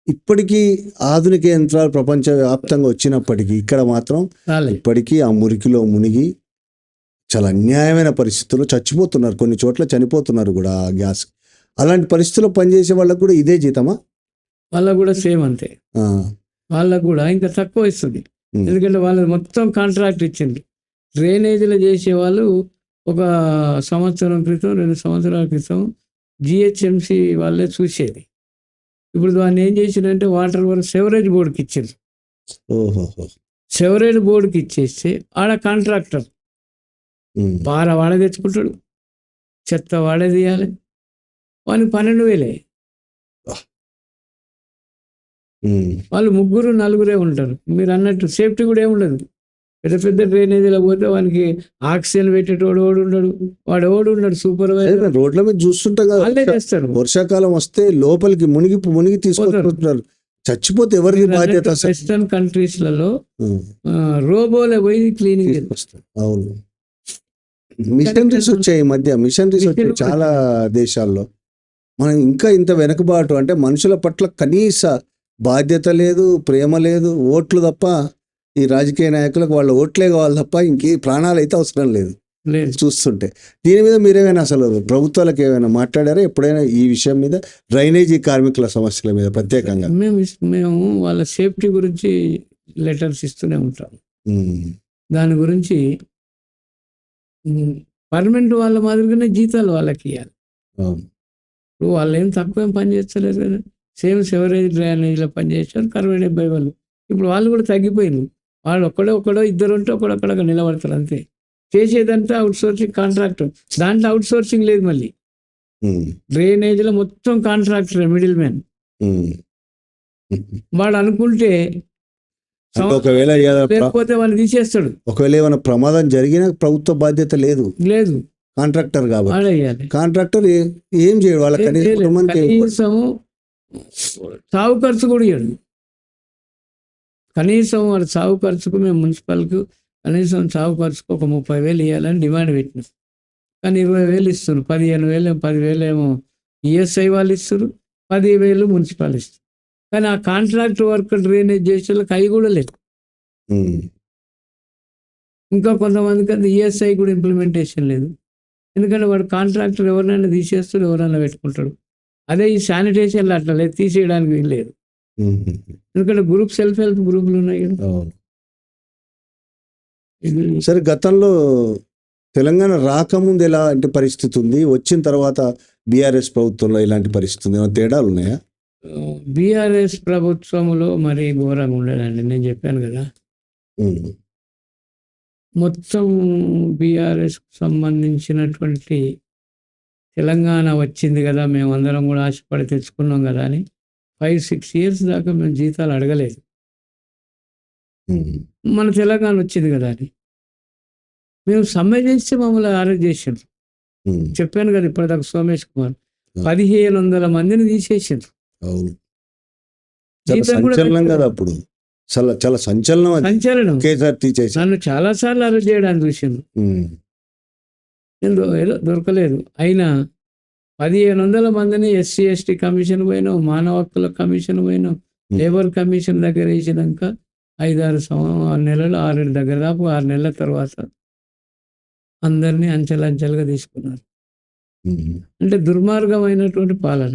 ఇప్పటికీ ఆధునిక యంత్రాలు ప్రపంచవ్యాప్తంగా వచ్చినప్పటికీ ఇక్కడ మాత్రం ఇప్పటికీ ఆ మురికిలో మునిగి చాలా అన్యాయమైన పరిస్థితుల్లో చచ్చిపోతున్నారు. కొన్ని చోట్ల చనిపోతున్నారు కూడా ఆ గ్యాస్. అలాంటి పరిస్థితుల్లో పనిచేసే వాళ్ళకు కూడా ఇదే జీతమా? వాళ్ళకు కూడా సేమ్ అంతే. వాళ్ళకు కూడా ఇంకా తక్కువ ఇస్తుంది, ఎందుకంటే వాళ్ళు మొత్తం కాంట్రాక్ట్ ఇచ్చింది. డ్రైనేజీలు చేసేవాళ్ళు ఒక సంవత్సరం క్రితం 2 సంవత్సరాల క్రితం జిహెచ్ఎంసీ వాళ్ళే చూసేది. ఇప్పుడు దాన్ని ఏం చేసిందంటే వాటర్ వర్క్ సెవరేజ్ బోర్డుకి ఇచ్చారు. సెవరేజ్ బోర్డుకి ఇచ్చేస్తే ఆడ కాంట్రాక్టర్ పార వాడే తెచ్చుకుంటాడు, చెత్త వాడే తీయాలి, వానికి 12,000. వాళ్ళు 3-4 ఉంటారు. మీరు అన్నట్టు సేఫ్టీ కూడా ఏముండదు. పెద్ద డ్రైనేజీలో పోతే వానికి ఆక్సిజన్ పెట్టేటోడు ఉండడు, వాడు ఉండడు. సూపర్వైజర్ రోడ్ల మీద చూస్తుంటాం కదా, వాళ్ళే చేస్తారు. వర్షాకాలం వస్తే లోపలికి మునిగి తీసుకుంటున్నారు. చచ్చిపోతే ఎవరికి బాధ్యత? వెస్టర్న్ కంట్రీస్లలో రోబోలే పోయి క్లీనింగ్ చేసుకొస్తారు. అవును, మిషనరీస్ వచ్చాయి ఈ మధ్య, మిషనరీస్ వచ్చాయి చాలా దేశాల్లో. మనం ఇంకా ఇంత వెనుకబాటు అంటే మనుషుల పట్ల కనీస బాధ్యత లేదు, ప్రేమ లేదు, ఓట్లు తప్ప ఈ రాజకీయ నాయకులకు వాళ్ళ ఓట్లే కావాలి తప్ప ఇంకే ప్రాణాలు అయితే అవసరం లేదు లేదు. చూస్తుంటే. దీని మీద మీరేమైనా అసలు ప్రభుత్వాలకు ఏమైనా మాట్లాడారా ఎప్పుడైనా ఈ విషయం మీద, డ్రైనేజీ కార్మికుల సమస్యల మీద ప్రత్యేకంగా? మేము వాళ్ళ సేఫ్టీ గురించి లెటర్స్ ఇస్తూనే ఉంటాం. ఉమ్, దాని గురించి పర్మనెంట్ వాళ్ళ మాదిరిగానే జీతాలు వాళ్ళకి ఇవ్వాలి. అవును. ఇప్పుడు వాళ్ళు ఏం తక్కువ పని చేస్తలేరు కదా, సేమ్ సెవరేజ్ డ్రైనేజ్లో పని చేశారు 60-70 వాళ్ళు. ఇప్పుడు వాళ్ళు కూడా తగ్గిపోయింది. వాళ్ళు ఒక్కడో ఇద్దరు ఉంటే ఒకడొక్కడ నిలబడతారు అంతే. చేసేదంతా అవుట్ సోర్సింగ్ కాంట్రాక్టర్. దాంట్లో అవుట్ సోర్సింగ్ లేదు. మళ్ళీ ఉమ్, డ్రైనేజ్లో మొత్తం కాంట్రాక్టర్, మిడిల్ మ్యాన్. ఉమ్. వాడు అనుకుంటే అంటే ఒకవేళ లేకపోతే వాళ్ళు తీసేస్తాడు. ఒకవేళ ఏమైనా ప్రమాదం జరిగినా ప్రభుత్వ బాధ్యత లేదు, లేదు, కాంట్రాక్టర్ కాబట్టి. వాడేయాలి. కాంట్రాక్టర్ ఏం చేయడు, వాళ్ళ కనీసం సాగు ఖర్చు కూడా ఇవ్వడు. కనీసం వాడు సాగు ఖర్చుకు మేము మున్సిపల్కి కనీసం సాగు ఖర్చుకు ఒక 30,000 ఇవ్వాలని డిమాండ్ పెట్టినాం. కానీ 20,000 ఇస్తారు. 15,000 10,000 ఏమో ఈఎస్ఐ వాళ్ళు ఇస్తారు, 10,000 మున్సిపల్ ఇస్తారు. కానీ ఆ కాంట్రాక్ట్ వర్క్ డ్రైనేజ్ చేసే వాళ్ళకి అవి కూడా లేదు. ఇంకా కొంతమందికి అది ఈఎస్ఐ కూడా ఇంప్లిమెంటేషన్ లేదు. ఎందుకంటే వాడు కాంట్రాక్టర్ ఎవరినైనా తీసేస్తాడు, ఎవరైనా పెట్టుకుంటాడు. అదే ఈ శానిటేషన్లో అట్లా లేదు, తీసేయడానికి వీలు లేదు. ఎందుకంటే సెల్ఫ్ హెల్ప్ గ్రూపులు ఉన్నాయి కదా. సరే, గతంలో తెలంగాణ రాకముందు ఎలాంటి పరిస్థితి ఉంది, వచ్చిన తర్వాత బీఆర్ఎస్ ప్రభుత్వంలో ఇలాంటి పరిస్థితి ఉంది, ఏమైనా తేడాలు ఉన్నాయా? బీఆర్ఎస్ ప్రభుత్వంలో మరి ఘోరంగా ఉండేదండి. నేను చెప్పాను కదా, మొత్తం బీఆర్ఎస్ సంబంధించినటువంటి తెలంగాణ వచ్చింది కదా, మేమందరం కూడా ఆశపడి తెచ్చుకున్నాం కదా అని 5-6 years దాకా మేము జీతాలు అడగలేదు. మన తెలంగాణ వచ్చింది కదా అని మేము సమ్మె చేస్తే మమ్మల్ని అరెస్ట్ చేసిండ్రు. చెప్పాను కదా ఇప్పటిదాకా, సోమేష్ కుమార్ 1,500 మందిని తీసేసిండ్రు. సంచలనం కదా అప్పుడు, చాలా సంచలనం. నన్ను చాలా సార్లు అరెస్ట్ చేయడానికి చూసిండ్రు, ఏదో దొరకలేదు. అయినా 1,500 మందిని ఎస్సీ ఎస్టీ కమిషన్ పోయినాం, మానవ హక్కుల కమిషన్ పోయినాం, లేబర్ కమిషన్ దగ్గర వేసినాక 5-6 నెలలు 6 దగ్గర దాపు 6 నెలల తర్వాత అందరినీ అంచెలంచెలుగా తీసుకున్నారు. అంటే దుర్మార్గమైనటువంటి పాలన.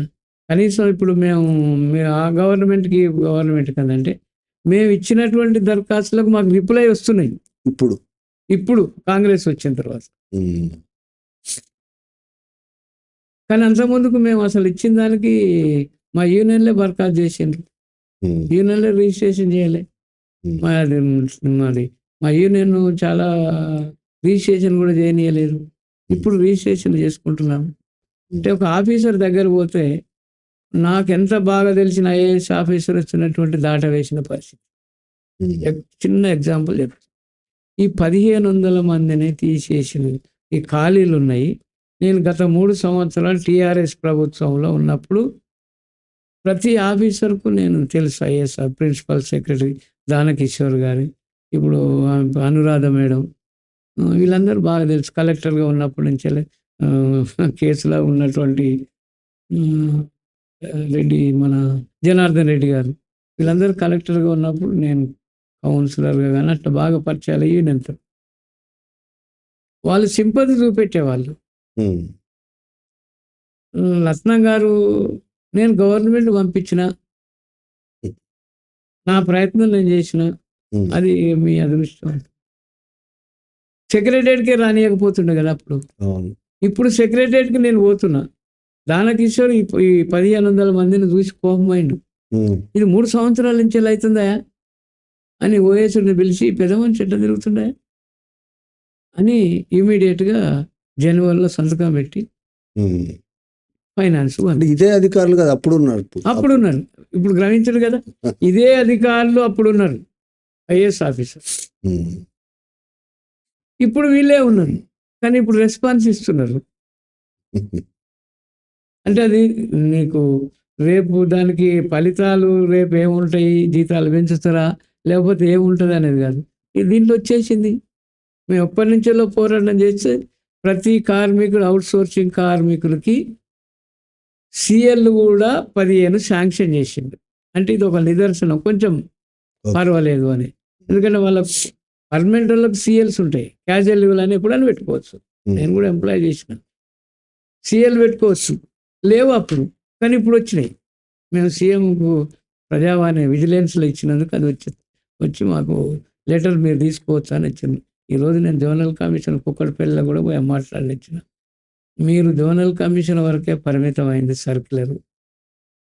కనీసం ఇప్పుడు మేము ఆ గవర్నమెంట్ కదంటే మేము ఇచ్చినటువంటి దరఖాస్తులకు మాకు రిప్లై వస్తున్నాయి ఇప్పుడు కాంగ్రెస్ వచ్చిన తర్వాత. కానీ అంతకుముందుకు మేము అసలు ఇచ్చిన దానికి మా యూనియన్లే బర్ఖాస్తు చేసిండ్రు, యూనియన్లే రిజిస్ట్రేషన్ చేయలే. మా యూనియన్ చాలా రిజిస్ట్రేషన్ కూడా చేయనీయలేదు. ఇప్పుడు రిజిస్ట్రేషన్ చేసుకుంటున్నాము. అంటే ఒక ఆఫీసర్ దగ్గర పోతే నాకెంత బాగా తెలిసిన ఐఏఎస్ ఆఫీసర్ వచ్చినటువంటి దాట వేసిన పరిస్థితి. చిన్న ఎగ్జాంపుల్ చెప్తాను. ఈ 1,500 మందిని తీసేసిన ఈ ఖాళీలు ఉన్నాయి. నేను గత 3 సంవత్సరాలు టీఆర్ఎస్ ప్రభుత్వంలో ఉన్నప్పుడు ప్రతి ఆఫీసర్కు నేను తెలుసు. ఐఏఎస్ ప్రిన్సిపల్ సెక్రటరీ దానకిషోర్ గారి, ఇప్పుడు అనురాధ మేడం, వీళ్ళందరూ బాగా తెలుసు. కలెక్టర్గా ఉన్నప్పటి నుంచే కేసులో ఉన్నటువంటి రెడ్డి, మన జనార్దన్ రెడ్డి గారు, వీళ్ళందరూ కలెక్టర్గా ఉన్నప్పుడు నేను కౌన్సిలర్గా కానీ అట్లా బాగా పరిచయాలు అయ్యి నేను వాళ్ళు సింపతి చూపెట్టేవాళ్ళు. రత్నం గారు, నేను గవర్నమెంట్ పంపించిన, నా ప్రయత్నం నేను చేసిన, అది మీ అదృష్టం. సెక్రటరియట్కే రానియకపోతుండే కదా అప్పుడు. ఇప్పుడు సెక్రటరియట్కి నేను పోతున్నా. దానకిషోర్ ఈ 1,500 మందిని చూసి కోపమైండు. ఇది 3 సంవత్సరాల నుంచి ఎలా అవుతుందా అని ఓఎస్ని పిలిచి, పెద్ద మనిషి ఎట్లా తిరుగుతుండే అని ఇమీడియట్గా జనవరిలో సంతకం పెట్టి ఫైనాన్స్. ఇదే అధికారులు కదా అప్పుడు ఉన్నారు. ఇప్పుడు గ్రహించడు కదా, ఇదే అధికారులు అప్పుడు ఉన్నారు, ఐఏఎస్ ఆఫీసర్. ఇప్పుడు వీళ్ళే ఉన్నారు, కానీ ఇప్పుడు రెస్పాన్స్ ఇస్తున్నారు. అంటే అది నీకు రేపు దానికి ఫలితాలు రేపు ఏముంటాయి, జీతాలు పెంచుతారా లేకపోతే ఏముంటుంది అనేది కాదు. దీంట్లో వచ్చేసింది. మేము ఎప్పటి నుంచో పోరాటం చేస్తే ప్రతి కార్మికుడు, అవుట్ సోర్సింగ్ కార్మికులకి సిఎల్ కూడా 15 శాంక్షన్ చేసిండు. అంటే ఇది ఒక నిదర్శనం, కొంచెం పర్వాలేదు అని. ఎందుకంటే వాళ్ళకు పర్మనెంట్ వాళ్ళకి సిఎల్స్ ఉంటాయి, క్యాజువల్ లీవ్లు అని ఎప్పుడైనా పెట్టుకోవచ్చు. నేను కూడా ఎంప్లాయ్ చేసిన, సిఎల్ పెట్టుకోవచ్చు, లేవు అప్పుడు, కానీ ఇప్పుడు వచ్చినాయి. మేము సీఎంకు ప్రజావాణి విజిలెన్స్లో ఇచ్చినందుకు అది వచ్చి మాకు లెటర్ మీరు తీసుకోవచ్చు అని ఇచ్చింది. ఈరోజు నేను జోనల్ కమిషన్ కుక్కడపల్లిలో కూడా పోయి మాట్లాడిచ్చిన. మీరు జోనల్ కమిషన్ వరకే పరిమితమైంది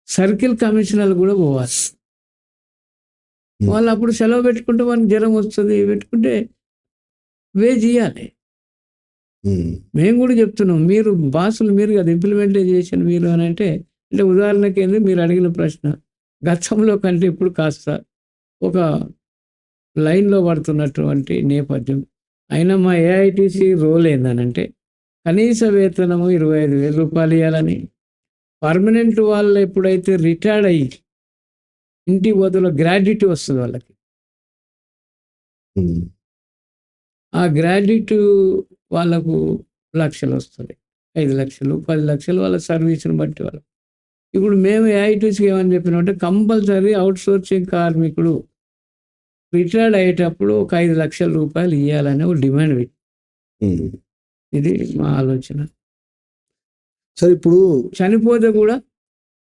సర్కిల్ కమిషనర్లు కూడా పోవాలి. వాళ్ళు అప్పుడు సెలవు పెట్టుకుంటే మనకి జ్వరం వస్తుంది, పెట్టుకుంటే వేజ్ ఇవ్వాలి. మేము కూడా చెప్తున్నాం, మీరు బాసులు మీరు కదా ఇంప్లిమెంటేషన్ మీరు అని అంటే ఉదాహరణకి ఏంది మీరు అడిగిన ప్రశ్న, గతంలో కంటే ఇప్పుడు కాస్త ఒక లైన్లో పడుతున్నటువంటి నేపథ్యం. అయినా మా ఏఐటీసీ రోల్ ఏందనంటే కనీస వేతనము 25,000 రూపాయలు ఇవ్వాలని, పర్మనెంట్ వాళ్ళు ఎప్పుడైతే రిటైర్డ్ అయ్యి ఇంటి బదులు గ్రాడ్యుటీ వస్తుంది వాళ్ళకి, ఆ గ్రాడ్యుటీ వాళ్ళకు లక్షలు వస్తుంది, 5 లక్షలు 10 లక్షలు వాళ్ళ సర్వీస్ని బట్టి వాళ్ళు. ఇప్పుడు మేము ఏఐటీసీకి ఏమని చెప్పినామంటే కంపల్సరీ అవుట్ సోర్సింగ్ కార్మికుడు రిటైర్డ్ అయ్యేటప్పుడు ఒక 5 లక్షల రూపాయలు ఇవ్వాలని ఒక డిమాండ్ పెట్టి, ఇది మా ఆలోచన. సరే, ఇప్పుడు చనిపోతే కూడా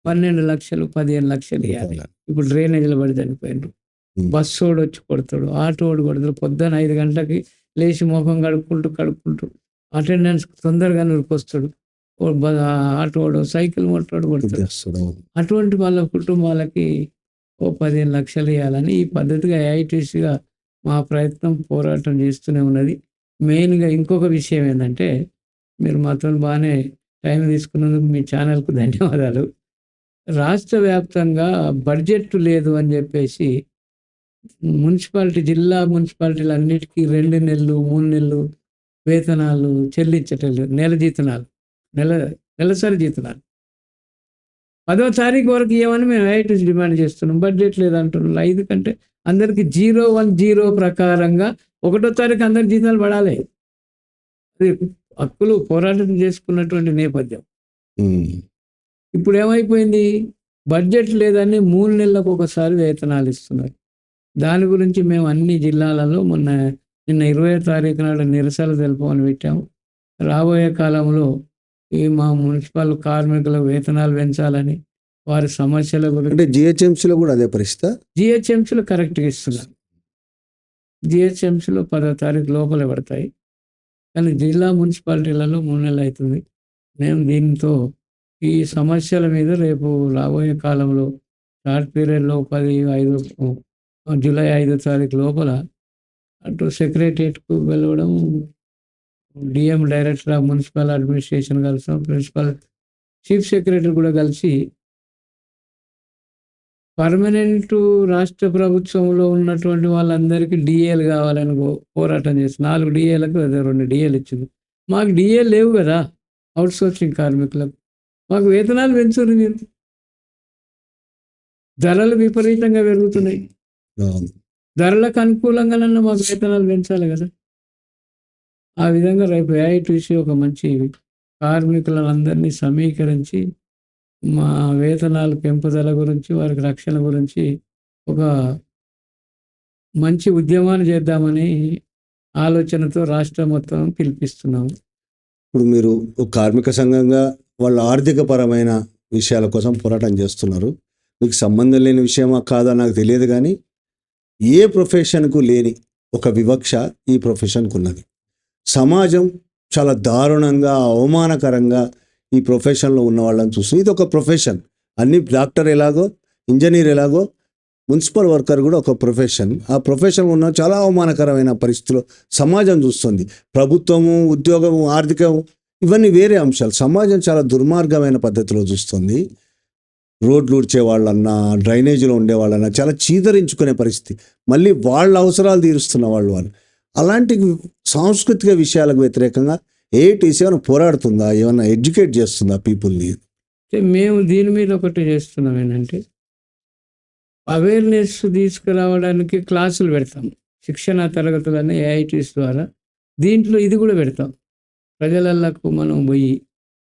12 లక్షలు 15 లక్షలు ఇవ్వాలి. ఇప్పుడు డ్రైనేజీలో పడి చనిపోయినారు, బస్సు వాడు వచ్చి కొడతాడు, ఆటో వాడు కొడతాడు, పొద్దున్న 5 గంటలకి లేచి ముఖం కడుక్కుంటూ అటెండెన్స్ తొందరగా నురికొస్తాడు, ఆటో వాడు సైకిల్ మోటాడు కొడతాడు. అటువంటి వాళ్ళ కుటుంబాలకి ఓ 15 లక్షలు ఇవ్వాలని ఈ పద్ధతిగా ఏఐటీసీగా మా ప్రయత్నం పోరాటం చేస్తూనే ఉన్నది. మెయిన్గా ఇంకొక విషయం ఏంటంటే, మీరు మాతో బాగానే టైం తీసుకున్నందుకు మీ ఛానల్కు ధన్యవాదాలు. రాష్ట్ర వ్యాప్తంగా బడ్జెట్ లేదు అని చెప్పేసి జిల్లా మున్సిపాలిటీలు అన్నిటికీ 2 నెలలు 3 నెలలు వేతనాలు చెల్లించటలేదు, నెలసరి జీతనాలు 10వ తారీఖు వరకు ఇవ్వమని మేము ఐఐటీసీ డిమాండ్ చేస్తున్నాం. బడ్జెట్ లేదంటున్నాం. 5 కంటే అందరికి 010 ప్రకారంగా 1వ తారీఖు అందరికి జీతాలు పడాలి. అది హక్కులు పోరాటం చేసుకున్నటువంటి నేపథ్యం. ఇప్పుడు ఏమైపోయింది, బడ్జెట్ లేదని 3 నెలలకు ఒకసారి వేతనాలు ఇస్తున్నారు. దాని గురించి మేము అన్ని జిల్లాలలో నిన్న 20వ తారీఖు నాడు నిరసన తెలుపమని పెట్టాము. రాబోయే కాలంలో ఈ మా మున్సిపల్ కార్మికుల వేతనాలు పెంచాలని, వారి సమస్యల గురించి. అంటే జిహెచ్ఎంసీలో కూడా అదే పరిస్థితి? జిహెచ్ఎంసీలో కరెక్ట్గా ఇస్తున్నారు. జిహెచ్ఎంసీలో 10వ తారీఖు లోపల పడతాయి, కానీ జిల్లా మున్సిపాలిటీలలో 3 నెలలు అవుతుంది. మేము దీంతో ఈ సమస్యల మీద రేపు రాబోయే కాలంలో షార్ట్ పీరియడ్లో జూలై 5వ తారీఖు లోపల అటు సెక్రటరియట్కు వెళ్ళడం, DM director of municipal administration కలిసాం, ప్రిన్సిపల్ చీఫ్ సెక్రటరీ కూడా కలిసి పర్మనెంట్ రాష్ట్ర ప్రభుత్వంలో ఉన్నటువంటి వాళ్ళందరికీ డిఏలు కావాలని పోరాటం చేసి 4 డిఏలకు 2 డిఏలు ఇచ్చింది. మాకు డిఏ లేవు కదా అవుట్ సోర్సింగ్ కార్మికులకు, మాకు వేతనాలు పెంచురు. మీరు ధరలు విపరీతంగా పెరుగుతున్నాయి, ధరలకు అనుకూలంగానన్నా మాకు వేతనాలు పెంచాలి కదా. ఆ విధంగా రేపు ఏఐటీసీ ఒక మంచి కార్మికులందరినీ సమీకరించి మా వేతనాల పెంపుదల గురించి, వారికి రక్షణ గురించి ఒక మంచి ఉద్యమాన్ని చేద్దామని ఆలోచనతో రాష్ట్రం మొత్తం పిలిపిస్తున్నాము. ఇప్పుడు మీరు ఒక కార్మిక సంఘంగా వాళ్ళ ఆర్థికపరమైన విషయాల కోసం పోరాటం చేస్తున్నారు. మీకు సంబంధం లేని విషయమా కాదా నాకు తెలియదు, కానీ ఏ ప్రొఫెషన్కు లేని ఒక వివక్ష ఈ ప్రొఫెషన్కు ఉన్నది. సమాజం చాలా దారుణంగా అవమానకరంగా ఈ ప్రొఫెషన్లో ఉన్న వాళ్ళని చూస్తుంది. ఇది ఒక ప్రొఫెషన్. అన్ని డాక్టర్ ఎలాగో, ఇంజనీర్ ఎలాగో, మున్సిపల్ వర్కర్ కూడా ఒక ప్రొఫెషన్. ఆ ప్రొఫెషన్ ఉన్న చాలా అవమానకరమైన పరిస్థితుల్లో సమాజం చూస్తుంది. ప్రభుత్వము, ఉద్యోగము, ఆర్థికము ఇవన్నీ వేరే అంశాలు. సమాజం చాలా దుర్మార్గమైన పద్ధతిలో చూస్తుంది. రోడ్లు ఊడ్చే వాళ్ళన్నా, డ్రైనేజీలో ఉండేవాళ్ళన్నా చాలా చీదరించుకునే పరిస్థితి. మళ్ళీ వాళ్ళ అవసరాలు తీరుస్తున్న వాళ్ళు. అలాంటి సాంస్కృతిక విషయాలకు వ్యతిరేకంగా ఏఐటీసీ ఏమైనా పోరాడుతుందా, ఏమైనా ఎడ్యుకేట్ చేస్తుందా పీపుల్ని? మేము దీని మీద ఒకటి చేస్తున్నాం ఏంటంటే, అవేర్నెస్ తీసుకురావడానికి క్లాసులు పెడతాం, శిక్షణ తరగతులన్నీ ఏఐటీసీ ద్వారా. దీంట్లో ఇది కూడా పెడతాం, ప్రజలకు మనం పోయి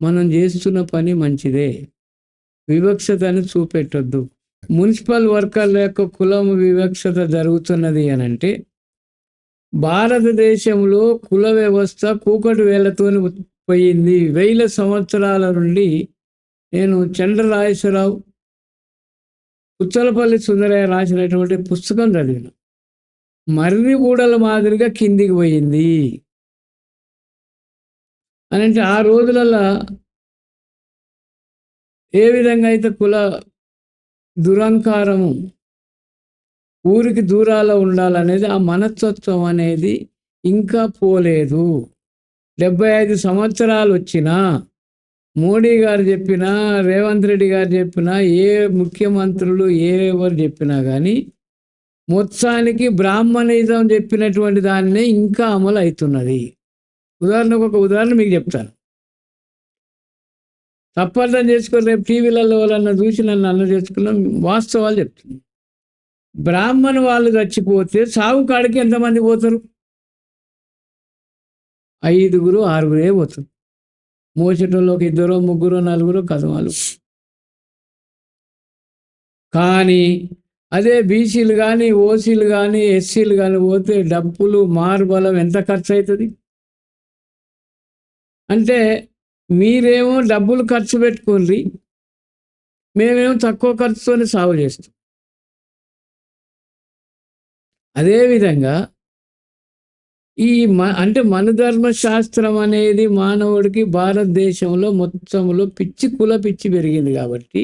మనం చేస్తున్న పని మంచిదే, వివక్షతని చూపెట్టొద్దు, మున్సిపల్ వర్కర్ల యొక్క కులం వివక్షత జరుగుతున్నది అని అంటే భారతదేశంలో కుల వ్యవస్థ కూకటి వేళ్లతో పోయింది. వేల సంవత్సరాల నుండి నేను చంద్రరాజేశ్వరరావు పుచ్చలపల్లి సుందరయ్య రాసినటువంటి పుస్తకం చదివిన. మర్రి ఊడల మాదిరిగా కిందికి పోయింది అని అంటే ఆ రోజులలో ఏ విధంగా అయితే కుల దురహంకారము ఊరికి దూరాలో ఉండాలనేది ఆ మనస్తత్వం అనేది ఇంకా పోలేదు. 75 సంవత్సరాలు వచ్చినా మోడీ గారు చెప్పినా రేవంత్ రెడ్డి గారు చెప్పినా ఏ ముఖ్యమంత్రులు ఎవరు చెప్పినా కానీ మొత్తానికి బ్రాహ్మణిజం చెప్పినటువంటి దాన్నే ఇంకా అమలు అవుతున్నది. ఉదాహరణకు ఒక ఉదాహరణ మీకు చెప్తాను. తప్పర్థం చేసుకొని రేపు టీవీలలో వాళ్ళన్న చూసి నన్ను అన్న చేసుకున్నాం. వాస్తవాలు చెప్తున్నాను. బ్రాహ్మణ వాళ్ళు చచ్చిపోతే సాగు కాడికి ఎంతమంది పోతారు? 5, 6 పోతారు. మోసేటోళ్ళకి 2, 3, 4 కథమాలు. కానీ అదే బీసీలు కానీ ఓసీలు కానీ ఎస్సీలు కానీ పోతే డబ్బులు మారుబలం ఎంత ఖర్చు అవుతుంది అంటే మీరేమో డబ్బులు ఖర్చు పెట్టుకోండి, మేమేమో తక్కువ ఖర్చుతోనే సాగు చేస్తాం. అదేవిధంగా ఈ అంటే మనుధర్మ శాస్త్రం అనేది మానవుడికి భారతదేశంలో మొత్తంలో కుల పిచ్చి పెరిగింది. కాబట్టి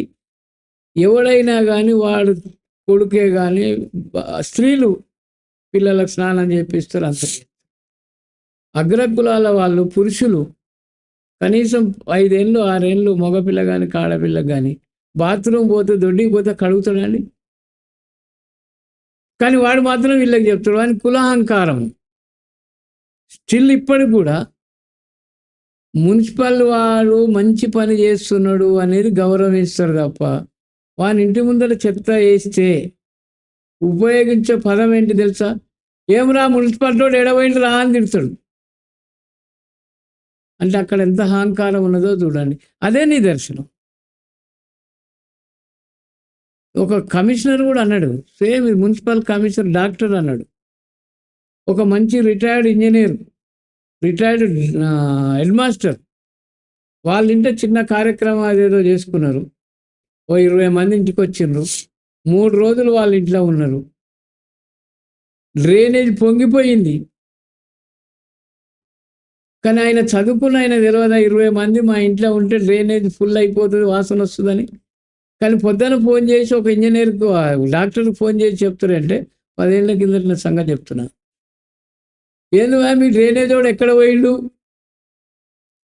ఎవడైనా కానీ వాడు కొడుకే కానీ స్త్రీలు పిల్లలకు స్నానం చేపిస్తారు. అంత అగ్రకులాల వాళ్ళు పురుషులు కనీసం 5 ఏళ్ళు 6 ఏళ్ళు మగపిల్ల కానీ ఆడపిల్ల కానీ బాత్రూమ్ పోతే దొడ్డికి పోతే కడుగుతాడండి. కానీ వాడు మాత్రం వీళ్ళకి చెప్తాడు. వాని కులహంకారం స్టిల్ ఇప్పటికి కూడా మున్సిపల్ వాడు మంచి పని చేస్తున్నాడు అనేది గౌరవిస్తారు తప్ప వాని ఇంటి ముందర చెత్త వేస్తే ఉపయోగించే పదం ఏంటి తెలుసా? ఏమరా మున్సిపాలిటీ వాడు ఎడబోయింది రా అని తిడతాడు. అంటే అక్కడ ఎంత అహంకారం ఉన్నదో చూడండి. అదే నిదర్శనం. ఒక కమిషనర్ కూడా అన్నాడు, సేమ్ మున్సిపల్ కమిషనర్ డాక్టర్ అన్నాడు. ఒక మంచి retired engineer, retired head master వాళ్ళ ఇంట్లో చిన్న కార్యక్రమం అదేదో చేసుకున్నారు. ఓ 20 మంది ఇంటికి వచ్చిండ్రు. 3 రోజులు వాళ్ళ ఇంట్లో ఉన్నారు. డ్రైనేజ్ పొంగిపోయింది. కానీ ఆయన చదువుకున్న ఆయన తెలియదా 20 మంది మా ఇంట్లో ఉంటే డ్రైనేజ్ ఫుల్ అయిపోతుంది, వాసన వస్తుందని. కానీ పొద్దున ఫోన్ చేసి ఒక ఇంజనీర్కు డాక్టర్కి ఫోన్ చేసి చెప్తారంటే 10 ఏళ్ళ కిందట సంగతి చెప్తున్నా. ఏందువా మీ డ్రైనేజ్ వాడు ఎక్కడ పోయిండు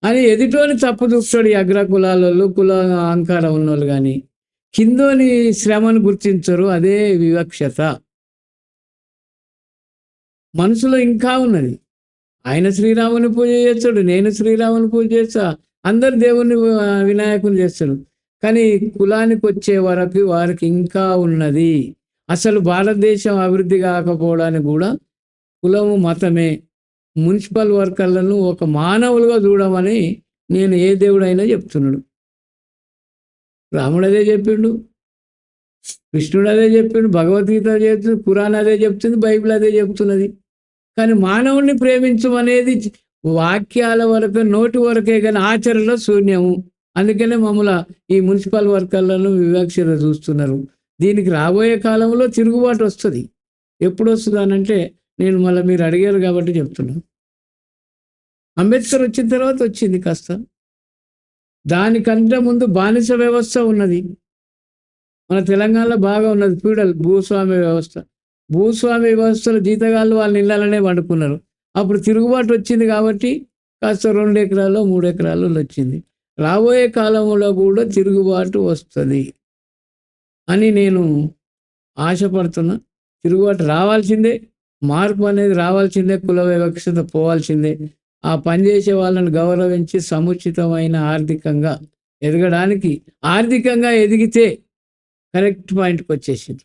అని ఎదుటోని తప్పు చూస్తాడు. ఈ అగ్రకులాలలో కుల అహంకారం ఉన్నోళ్ళు కానీ కిందోని శ్రమను గుర్తించరు. అదే వివక్షత మనసులో ఇంకా ఉన్నది. ఆయన శ్రీరాముని పూజ చేస్తాడు, నేను శ్రీరాముని పూజ చేస్తా, అందరు దేవుని వినాయకుని చేస్తాడు. కానీ కులానికి వచ్చే వరకు వారికి ఇంకా ఉన్నది. అసలు భారతదేశం అభివృద్ధి కాకపోవడానికి కూడా కులము మతమే. మున్సిపల్ వర్కర్లను ఒక మానవులుగా చూడమని నేను ఏ దేవుడైనా చెప్తున్నాడు. రాముడు అదే చెప్పిండు, కృష్ణుడు అదే చెప్పిండు, భగవద్గీత చెప్తుంది, ఖురాన్ అదే చెప్తుంది, బైబిల్ అదే చెప్తున్నది. కానీ మానవుడిని ప్రేమించమనేది వాక్యాల వరకు నోటి వరకే కానీ ఆచరణలో శూన్యము. అందుకనే మమ్మల్ని ఈ మున్సిపల్ వర్కర్లను వివక్షత చూస్తున్నారు. దీనికి రాబోయే కాలంలో తిరుగుబాటు వస్తుంది. ఎప్పుడు వస్తుంది అనంటే నేను మళ్ళీ మీరు అడిగారు కాబట్టి చెప్తున్నాను. అంబేద్కర్ వచ్చిన తర్వాత వచ్చింది కాస్త. దానికంటే ముందు బానిస వ్యవస్థ ఉన్నది. మన తెలంగాణలో బాగా ఉన్నది ఫ్యూడల్ భూస్వామ్య వ్యవస్థ. భూస్వామ్య వ్యవస్థలో జీతగాళ్ళు వాళ్ళ ఇళ్ళలోనే వండుకున్నారు. అప్పుడు తిరుగుబాటు వచ్చింది కాబట్టి కాస్త 2 ఎకరాలు 3 ఎకరాలు వచ్చింది. రాబోయే కాలంలో కూడా తిరుగుబాటు వస్తుంది అని నేను ఆశపడుతున్నా. తిరుగుబాటు రావాల్సిందే, మార్పు అనేది రావాల్సిందే, కుల వివక్షత పోవాల్సిందే. ఆ పనిచేసే వాళ్ళని గౌరవించి సముచితమైన ఆర్థికంగా ఎదగడానికి, ఆర్థికంగా ఎదిగితే కరెక్ట్ పాయింట్కి వచ్చేసింది.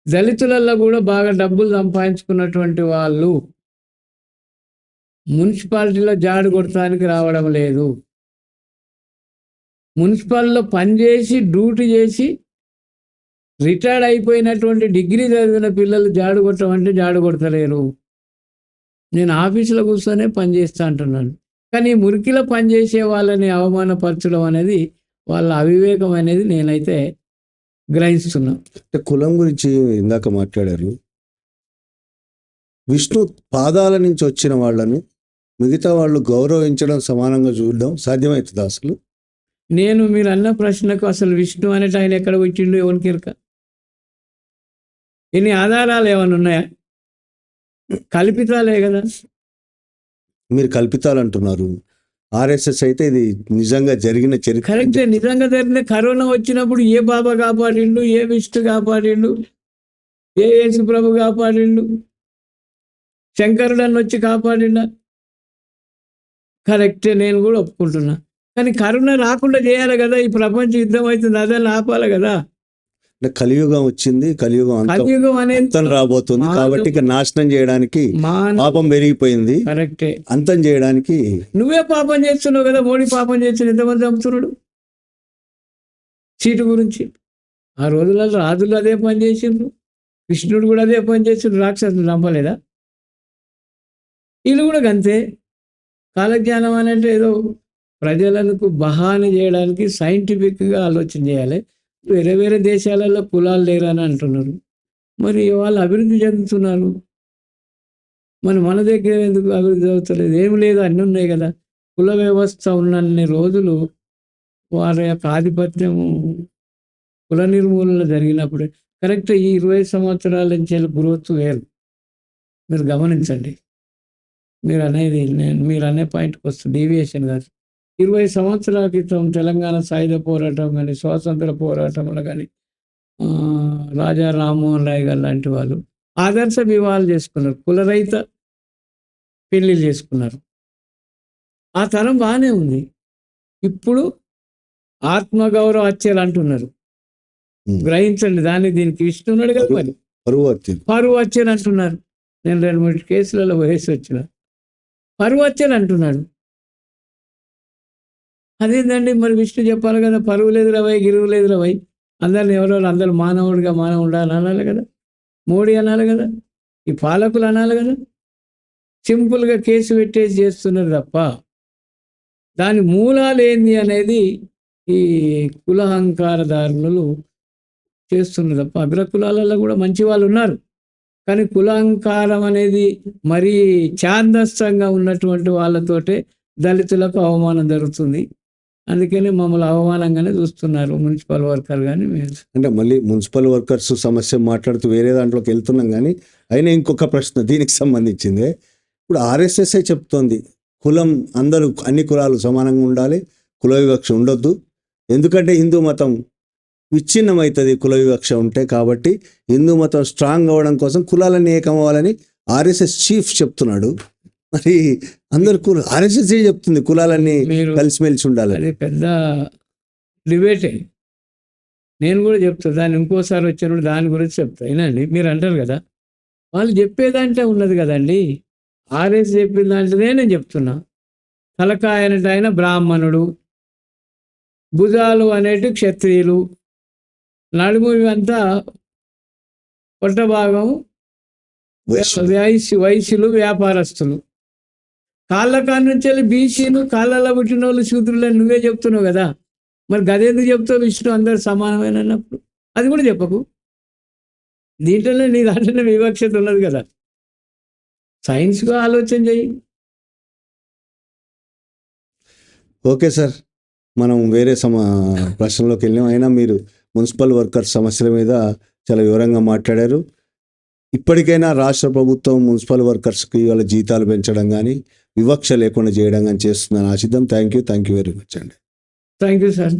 దళితులలో కూడా బాగా డబ్బులు సంపాదించుకున్నటువంటి వాళ్ళు మున్సిపాలిటీలో జాడు కొడటానికి రావడం లేదు. మున్సిపాలిటీలో పనిచేసి డ్యూటీ చేసి రిటైర్డ్ అయిపోయినటువంటి డిగ్రీ చదివిన పిల్లలు జాడు కొట్టమంటే జాడు కొడతలేరు. నేను ఆఫీసులో కూర్చొనే పని చేస్తా అంటున్నాను. కానీ మురికిలో పనిచేసే వాళ్ళని అవమానపరచడం అనేది వాళ్ళ అవివేకం అనేది నేనైతే గ్రహిస్తున్నా. అంటే కులం గురించి ఇందాక మాట్లాడారు. విష్ణు పాదాల నుంచి వచ్చిన వాళ్ళను మిగతా వాళ్ళు గౌరవించడం, సమానంగా చూడడం సాధ్యమవుతుందా అసలు? నేను మీరు అన్న ప్రశ్నకు అసలు విష్ణు అనేట ఆయన ఎక్కడ వచ్చిండు ఎవరికి ఎరక? ఇన్ని ఆధారాలు ఏమైనా ఉన్నాయా? కల్పితాలే కదా. మీరు కల్పితాలు అంటున్నారు. ఆర్ఎస్ఎస్ అయితే ఇది నిజంగా జరిగిన చరిత్ర. కరెక్టే, నిజంగా జరిగిన. కరోనా వచ్చినప్పుడు ఏ బాబా కాపాడిండు, ఏ విష్ణు కాపాడిండు, ఏ యేసు ప్రభు కాపాడిండు, శంకరుడు అని వచ్చి కాపాడిండా? కరెక్టే, నేను కూడా ఒప్పుకుంటున్నా. కానీ కరోనా రాకుండా చేయాలి కదా. ఈ ప్రపంచ యుద్ధం అవుతుంది, అదని ఆపాలి కదా. అంటే కలియుగం వచ్చింది, కలియుగం కలియుగం అనేది అంతం రాబోతుంది కాబట్టి ఇక నాశనం చేయడానికి పాపం పెరిగిపోయింది. కరెక్టే, అంతం చేయడానికి. నువ్వే పాపం చేస్తున్నావు కదా. మోడీ పాపం చేస్తున్న ఎంతమంది చంపుతున్నాడు సీటు గురించి. ఆ రోజులలో రాజులు అదే పని చేసిండ్రు, కృష్ణుడు కూడా అదే పని చేసిండ్రు. రాక్షసులు చంపలేదా? వీళ్ళు కూడా అంతే. కాలజ్ఞానం అంటే ఏదో ప్రజలకు బహాని చేయడానికి సైంటిఫిక్గా ఆలోచన చేయాలి. వేరే వేరే దేశాలలో కులాలు లేరని అంటున్నారు. మరి వాళ్ళు అభివృద్ధి చెందుతున్నారు, మరి మన దగ్గర ఎందుకు అభివృద్ధి అవుతలేదు? ఏమి లేదు, అన్నీ ఉన్నాయి కదా. కుల వ్యవస్థ ఉన్నన్ని రోజులు వారి యొక్క ఆధిపత్యము, కుల నిర్మూలన జరిగినప్పుడు కరెక్ట్. ఈ 20 సంవత్సరాల నుంచి గ్రోత్ వేరు. మీరు గమనించండి. మీరు అనే పాయింట్కి వస్తుంది, డీవియేషన్ కాదు. 20 సంవత్సరాల క్రితం తెలంగాణ సాయుధ పోరాటం కానీ, స్వాతంత్ర పోరాటంలో కానీ రాజా రామ్మోహన్ రాయ్ గారు లాంటి వాళ్ళు ఆదర్శ వివాహాలు చేసుకున్నారు, కులరహిత పెళ్ళిళ్ళు చేసుకున్నారు. ఆ తరం బాగానే ఉంది. ఇప్పుడు ఆత్మగౌరవ హత్యలు అంటున్నారు. గ్రహించండి, దీనికి ఇస్తున్నాడు కదా. మరి పరువు హత్యలు అంటున్నారు. నేను 2-3 కేసులలో వయసు వచ్చిన పరువు హత్యలు అంటున్నాడు. అదేందండి మరి? విష్ణు చెప్పాలి కదా, పరువు లేదు రవై, గిరువు లేదు రవై, అందరిని ఎవరెవరు అందరూ మానవుడిగా మానవుడు అని అనాలి కదా. మోడీ అనాలి కదా, ఈ పాలకులు అనాలి కదా. సింపుల్గా కేసు పెట్టేసి చేస్తున్నారు తప్ప దాని మూలాలు ఏంది అనేది ఈ కులహంకారదారులు చేస్తున్నారు తప్ప. అగ్రకులాలలో కూడా మంచి వాళ్ళు ఉన్నారు, కానీ కులహంకారం అనేది మరీ ఛాందస్తంగా ఉన్నటువంటి వాళ్ళతోటే దళితులకు అవమానం జరుగుతుంది. అందుకని మమ్మల్ని అవమానంగానే చూస్తున్నారు మున్సిపల్ వర్కర్. కానీ అంటే మళ్ళీ మున్సిపల్ వర్కర్స్ సమస్య మాట్లాడుతూ వేరే దాంట్లోకి వెళ్తున్నాం. కానీ అయినా ఇంకొక ప్రశ్న దీనికి సంబంధించిందే. ఇప్పుడు ఆర్ఎస్ఎస్ఐ చెప్తోంది కులం అందరూ, అన్ని కులాలు సమానంగా ఉండాలి, కుల వివక్ష ఉండొద్దు. ఎందుకంటే హిందూ మతం విచ్ఛిన్నమవుతుంది కుల వివక్ష ఉంటే. కాబట్టి హిందూ మతం స్ట్రాంగ్ అవ్వడం కోసం కులాలన్నీ ఏకం అవ్వాలని ఆర్ఎస్ఎస్ చీఫ్ చెప్తున్నాడు. మరి అందరు ఆర్ఎస్ఎస్ చెప్తుంది కులాలన్నీ కలిసిమెలిసి ఉండాలి. అది పెద్ద డిబేటే. నేను కూడా చెప్తాను, దాన్ని ఇంకోసారి వచ్చినప్పుడు దాని గురించి చెప్తా. ఏనండి, మీరు అంటారు కదా, వాళ్ళు చెప్పేదంటే ఉన్నది కదండి. ఆర్ఎస్ చెప్పిన దాంట్లోనే నేను చెప్తున్నా. తలకాయ అనేటి ఆయన బ్రాహ్మణుడు, భుజాలు అనేటి క్షత్రియులు, నడుము అంతా పొట్ట భాగం వైశ్యులు, వ్యాపారస్తులు. కాళ్ళ కాడి నుంచి వెళ్ళి బీసీలు, కాళ్ళలో పుట్టిన వాళ్ళు శూద్రులు అని నువ్వే చెప్తున్నావు కదా. మరి గదేందుకు చెప్తావు విష్ణు అందరు సమానమైన అన్నప్పుడు? అది కూడా చెప్పకు. దీంట్లోనే నీ దాంట్లోనే వివక్షత ఉన్నది కదా. సైన్స్గా ఆలోచన చెయ్యి. ఓకే సార్, మనం వేరే ప్రశ్నలోకి వెళ్ళాం. అయినా మీరు మున్సిపల్ వర్కర్స్ సమస్యల మీద చాలా వివరంగా మాట్లాడారు. ఇప్పటికైనా రాష్ట్ర ప్రభుత్వం మున్సిపల్ వర్కర్స్కి వాళ్ళ జీతాలు పెంచడం కానీ, వివక్ష లేకుండా చేయడం కానీ చేస్తుందని ఆశిద్దాం. థ్యాంక్ యూ వెరీ మచ్ అండి. Thank you sir.